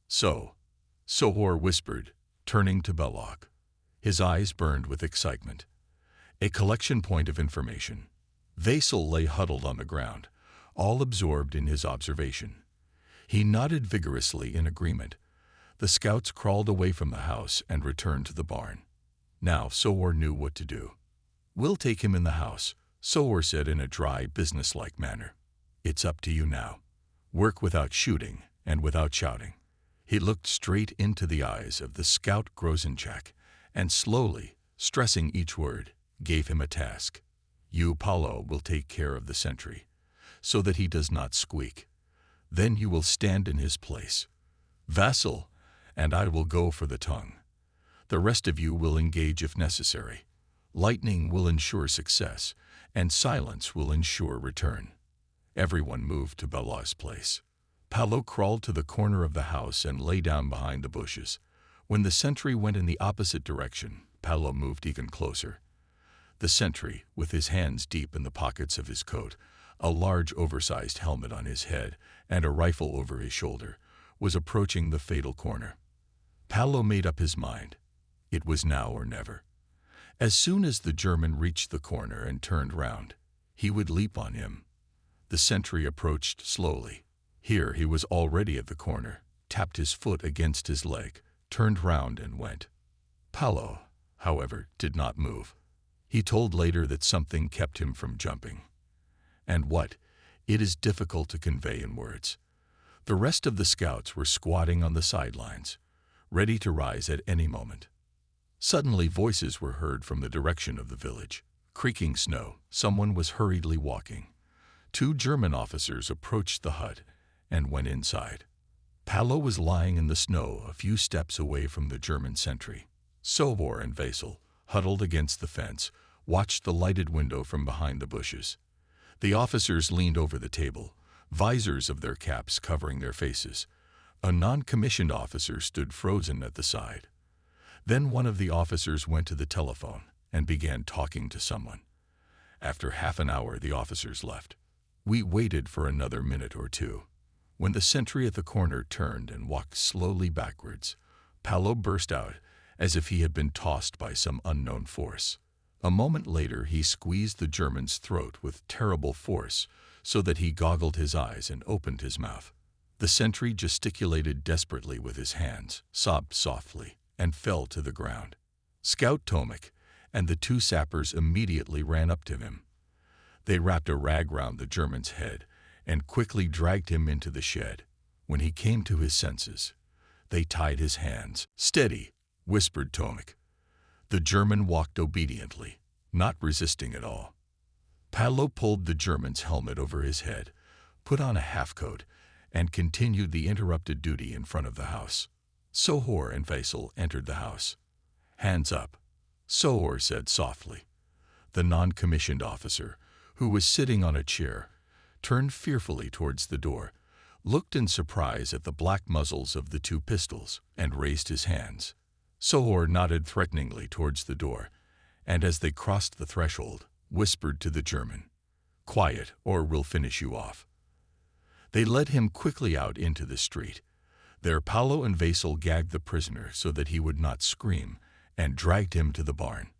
"So," Sohor whispered, turning to Belloc. His eyes burned with excitement. A collection point of information. Vasil lay huddled on the ground, all absorbed in his observation. He nodded vigorously in agreement. The scouts crawled away from the house and returned to the barn. Now Sohor knew what to do. "We'll take him in the house," Sohor said in a dry, businesslike manner. "It's up to you now. Work without shooting and without shouting." He looked straight into the eyes of the scout Grozenchak and slowly, stressing each word, gave him a task. "You, Paulo, will take care of the sentry, so that he does not squeak. Then you will stand in his place. Vassal, and I will go for the tongue. The rest of you will engage if necessary. Lightning will ensure success, and silence will ensure return." Everyone moved to Belaw's place. Paulo crawled to the corner of the house and lay down behind the bushes. When the sentry went in the opposite direction, Paulo moved even closer. The sentry, with his hands deep in the pockets of his coat, a large oversized helmet on his head, and a rifle over his shoulder, was approaching the fatal corner. Paulo made up his mind. It was now or never. As soon as the German reached the corner and turned round, he would leap on him. The sentry approached slowly. Here he was already at the corner, tapped his foot against his leg, turned round and went. Paolo, however, did not move. He told later that something kept him from jumping. And what? It is difficult to convey in words. The rest of the scouts were squatting on the sidelines, ready to rise at any moment. Suddenly voices were heard from the direction of the village. Creaking snow, someone was hurriedly walking. 2 German officers approached the hut and went inside. Paolo was lying in the snow a few steps away from the German sentry. Sobor and Vasil, huddled against the fence, watched the lighted window from behind the bushes. The officers leaned over the table, visors of their caps covering their faces. A non-commissioned officer stood frozen at the side. Then one of the officers went to the telephone and began talking to someone. After half an hour, the officers left. We waited for another minute or two. When the sentry at the corner turned and walked slowly backwards, Paolo burst out as if he had been tossed by some unknown force. A moment later, he squeezed the German's throat with terrible force so that he goggled his eyes and opened his mouth. The sentry gesticulated desperately with his hands, sobbed softly, and fell to the ground. Scout Tomek and the 2 sappers immediately ran up to him. They wrapped a rag round the German's head and quickly dragged him into the shed. When he came to his senses, they tied his hands. "Steady," whispered Tomek. The German walked obediently, not resisting at all. Paolo pulled the German's helmet over his head, put on a half-coat, and continued the interrupted duty in front of the house. Sohor and Vasil entered the house. "Hands up," Sohor said softly. The non-commissioned officer, who was sitting on a chair, turned fearfully towards the door, looked in surprise at the black muzzles of the 2 pistols, and raised his hands. Sohor nodded threateningly towards the door, and as they crossed the threshold, whispered to the German, "Quiet, or we'll finish you off." They led him quickly out into the street. There Paolo and Vasil gagged the prisoner so that he would not scream, and dragged him to the barn.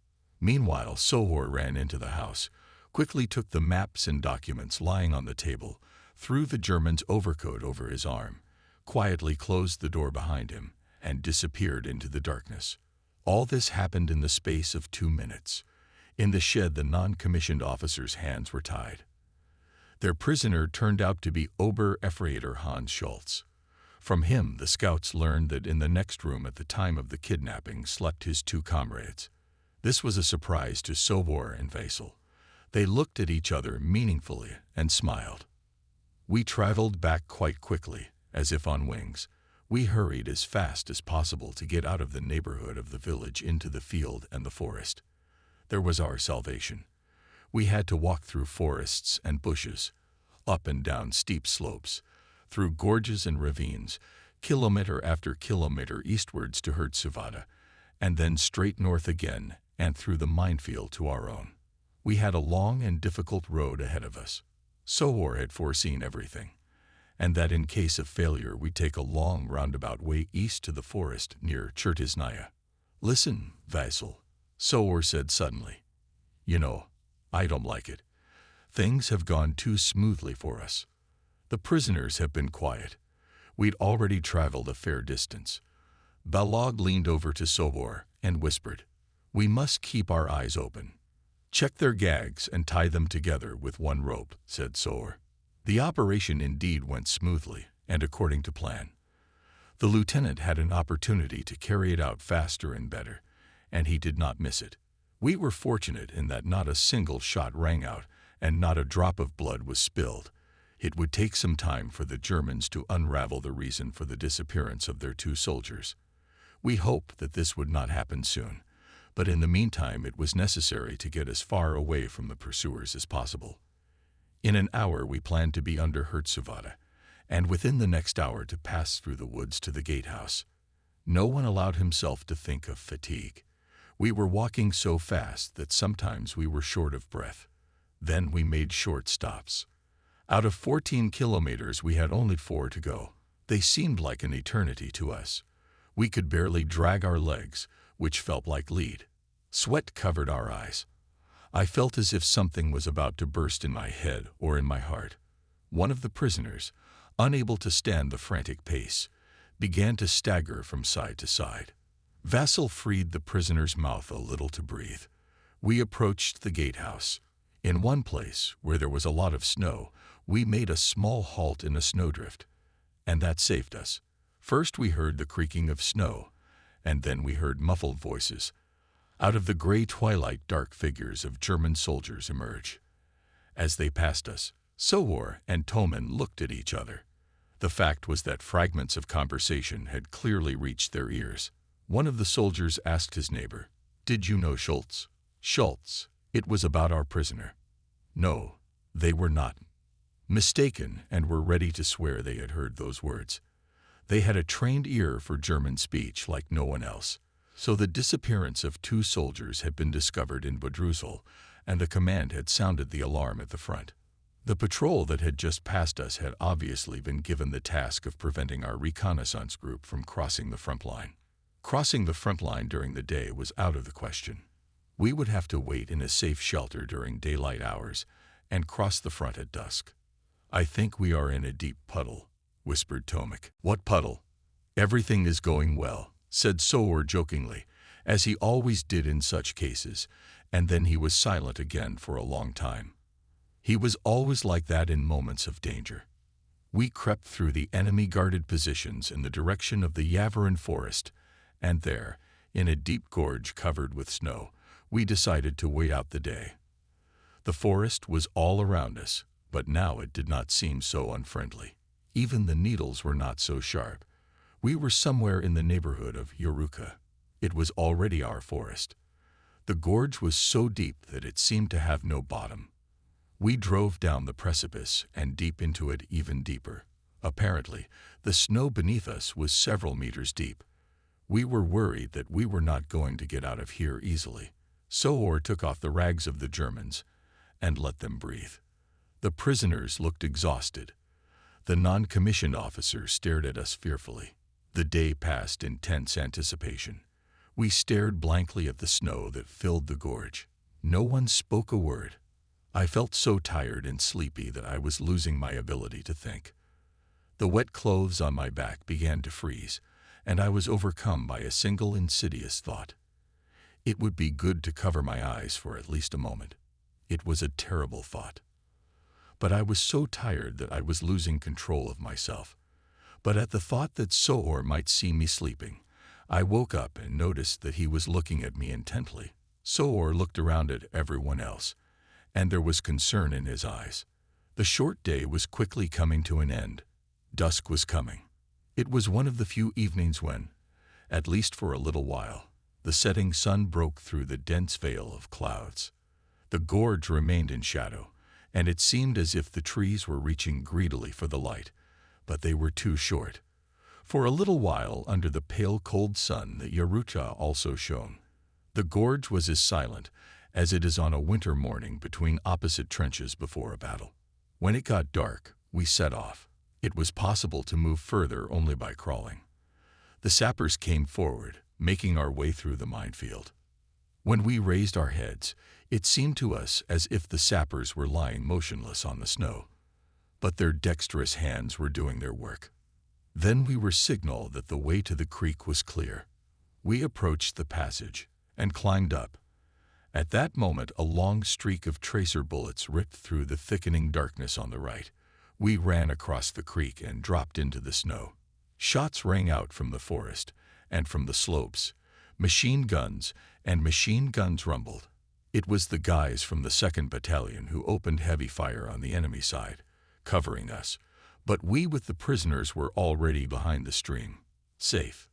Meanwhile, Sohor ran into the house, quickly took the maps and documents lying on the table, threw the German's overcoat over his arm, quietly closed the door behind him, and disappeared into the darkness. All this happened in the space of 2 minutes. In the shed, the non-commissioned officers' hands were tied. Their prisoner turned out to be Ober-Efreiter Hans Schultz. From him, the scouts learned that in the next room at the time of the kidnapping slept his 2 comrades. This was a surprise to Sobor and Vasil. They looked at each other meaningfully and smiled. We traveled back quite quickly, as if on wings. We hurried as fast as possible to get out of the neighborhood of the village into the field and the forest. There was our salvation. We had to walk through forests and bushes, up and down steep slopes, through gorges and ravines, kilometer after kilometer eastwards to Hertsuvada, and then straight north again and through the minefield to our own. We had a long and difficult road ahead of us. Sohor had foreseen everything, and that in case of failure we'd take a long roundabout way east to the forest near Chertisnaya. "Listen, Vasil," Sohor said suddenly. "You know, I don't like it. Things have gone too smoothly for us. The prisoners have been quiet. We'd already traveled a fair distance." Balog leaned over to Sohor and whispered, "We must keep our eyes open." "Check their gags and tie them together with one rope," said Sohor. The operation indeed went smoothly and according to plan. The lieutenant had an opportunity to carry it out faster and better, and he did not miss it. We were fortunate in that not a single shot rang out and not a drop of blood was spilled. It would take some time for the Germans to unravel the reason for the disappearance of their 2 soldiers. We hoped that this would not happen soon, but in the meantime it was necessary to get as far away from the pursuers as possible. In an hour we planned to be under Hertsuvada, and within the next hour to pass through the woods to the gatehouse. No one allowed himself to think of fatigue. We were walking so fast that sometimes we were short of breath. Then we made short stops. Out of 14 kilometers we had only 4 to go. They seemed like an eternity to us. We could barely drag our legs, which felt like lead. Sweat covered our eyes. I felt as if something was about to burst in my head or in my heart. One of the prisoners, unable to stand the frantic pace, began to stagger from side to side. Vasil freed the prisoner's mouth a little to breathe. We approached the gatehouse. In one place, where there was a lot of snow, we made a small halt in a snowdrift, and that saved us. First we heard the creaking of snow, and then we heard muffled voices. Out of the gray twilight, dark figures of German soldiers emerged. As they passed us, Sowor and Toman looked at each other. The fact was that fragments of conversation had clearly reached their ears. One of the soldiers asked his neighbor, "Did you know Schultz?" "Schultz, it was about our prisoner." No, they were not mistaken and were ready to swear they had heard those words. They had a trained ear for German speech like no one else. So the disappearance of 2 soldiers had been discovered in Bodrusel, and the command had sounded the alarm at the front. The patrol that had just passed us had obviously been given the task of preventing our reconnaissance group from crossing the front line. Crossing the front line during the day was out of the question. We would have to wait in a safe shelter during daylight hours and cross the front at dusk. "I think we are in a deep puddle," whispered Tomek. "What puddle?" "Everything is going well," said Sowor jokingly, as he always did in such cases, and then he was silent again for a long time. He was always like that in moments of danger. We crept through the enemy-guarded positions in the direction of the Yavarin forest, and there, in a deep gorge covered with snow, we decided to wait out the day. The forest was all around us, but now it did not seem so unfriendly. Even the needles were not so sharp. We were somewhere in the neighborhood of Yoruka. It was already our forest. The gorge was so deep that it seemed to have no bottom. We drove down the precipice and deep into it even deeper. Apparently, the snow beneath us was several meters deep. We were worried that we were not going to get out of here easily. Sowor took off the rags of the Germans and let them breathe. The prisoners looked exhausted. The non-commissioned officers stared at us fearfully. The day passed in tense anticipation. We stared blankly at the snow that filled the gorge. No one spoke a word. I felt so tired and sleepy that I was losing my ability to think. The wet clothes on my back began to freeze, and I was overcome by a single insidious thought. It would be good to cover my eyes for at least a moment. It was a terrible thought. But I was so tired that I was losing control of myself. But at the thought that Sowor might see me sleeping, I woke up and noticed that he was looking at me intently. Sowor looked around at everyone else, and there was concern in his eyes. The short day was quickly coming to an end. Dusk was coming. It was one of the few evenings when, at least for a little while, the setting sun broke through the dense veil of clouds. The gorge remained in shadow, and it seemed as if the trees were reaching greedily for the light, but they were too short. For a little while, under the pale cold sun, the Yarucha also shone. The gorge was as silent as it is on a winter morning between opposite trenches before a battle. When it got dark, we set off. It was possible to move further only by crawling. The sappers came forward, making our way through the minefield. When we raised our heads, it seemed to us as if the sappers were lying motionless on the snow, but their dexterous hands were doing their work. Then we were signaled that the way to the creek was clear. We approached the passage and climbed up. At that moment, a long streak of tracer bullets ripped through the thickening darkness on the right. We ran across the creek and dropped into the snow. Shots rang out from the forest and from the slopes. Machine guns rumbled. It was the guys from the 2nd Battalion who opened heavy fire on the enemy side, covering us, but we with the prisoners were already behind the stream. "Safe.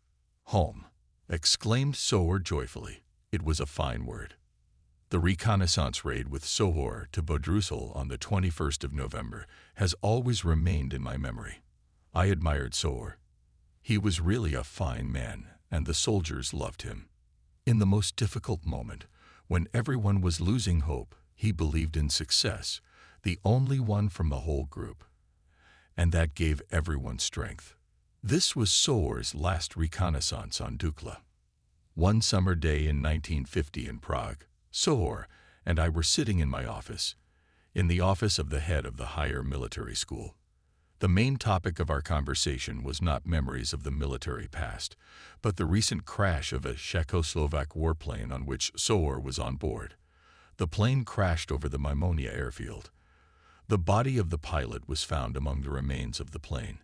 Home," exclaimed Sowor joyfully. It was a fine word. The reconnaissance raid with Sowor to Bodrusel on the 21st of November has always remained in my memory. I admired Sowor. He was really a fine man, and the soldiers loved him. In the most difficult moment, when everyone was losing hope, he believed in success, the only one from the whole group. And that gave everyone strength. This was Sowor's last reconnaissance on Dukla. One summer day in 1950 in Prague, Sohor and I were sitting in my office, in the office of the head of the higher military school. The main topic of our conversation was not memories of the military past, but the recent crash of a Czechoslovak warplane on which Sohor was on board. The plane crashed over the Mimonia airfield. The body of the pilot was found among the remains of the plane,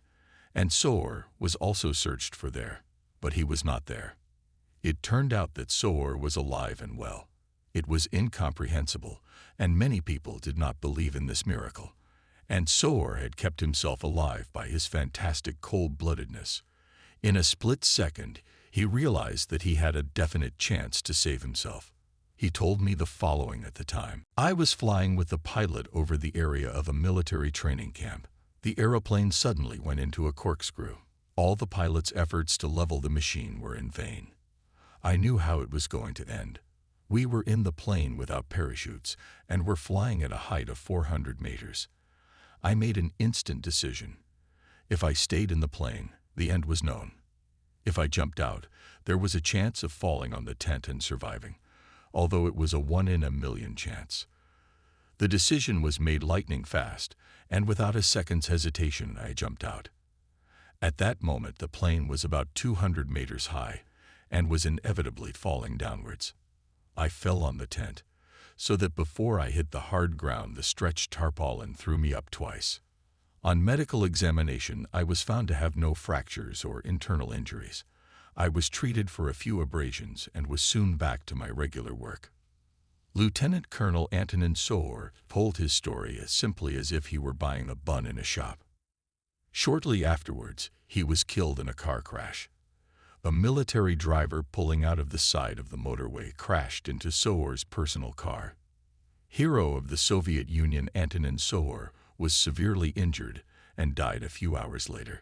and Sohor was also searched for there, but he was not there. It turned out that Sohor was alive and well. It was incomprehensible, and many people did not believe in this miracle. And Sohor had kept himself alive by his fantastic cold-bloodedness. In a split second, he realized that he had a definite chance to save himself. He told me the following at the time. I was flying with the pilot over the area of a military training camp. The aeroplane suddenly went into a corkscrew. All the pilot's efforts to level the machine were in vain. I knew how it was going to end. We were in the plane without parachutes and were flying at a height of 400 meters. I made an instant decision. If I stayed in the plane, the end was known. If I jumped out, there was a chance of falling on the tent and surviving, although it was a 1 in a million chance. The decision was made lightning fast, and without a second's hesitation, I jumped out. At that moment, the plane was about 200 meters high and was inevitably falling downwards. I fell on the tent, so that before I hit the hard ground, the stretched tarpaulin threw me up twice. On medical examination, I was found to have no fractures or internal injuries. I was treated for a few abrasions and was soon back to my regular work. Lieutenant Colonel Antonin Sohor told his story as simply as if he were buying a bun in a shop. Shortly afterwards, he was killed in a car crash. A military driver pulling out of the side of the motorway crashed into Sohor's personal car. Hero of the Soviet Union Antonin Sohor was severely injured and died a few hours later.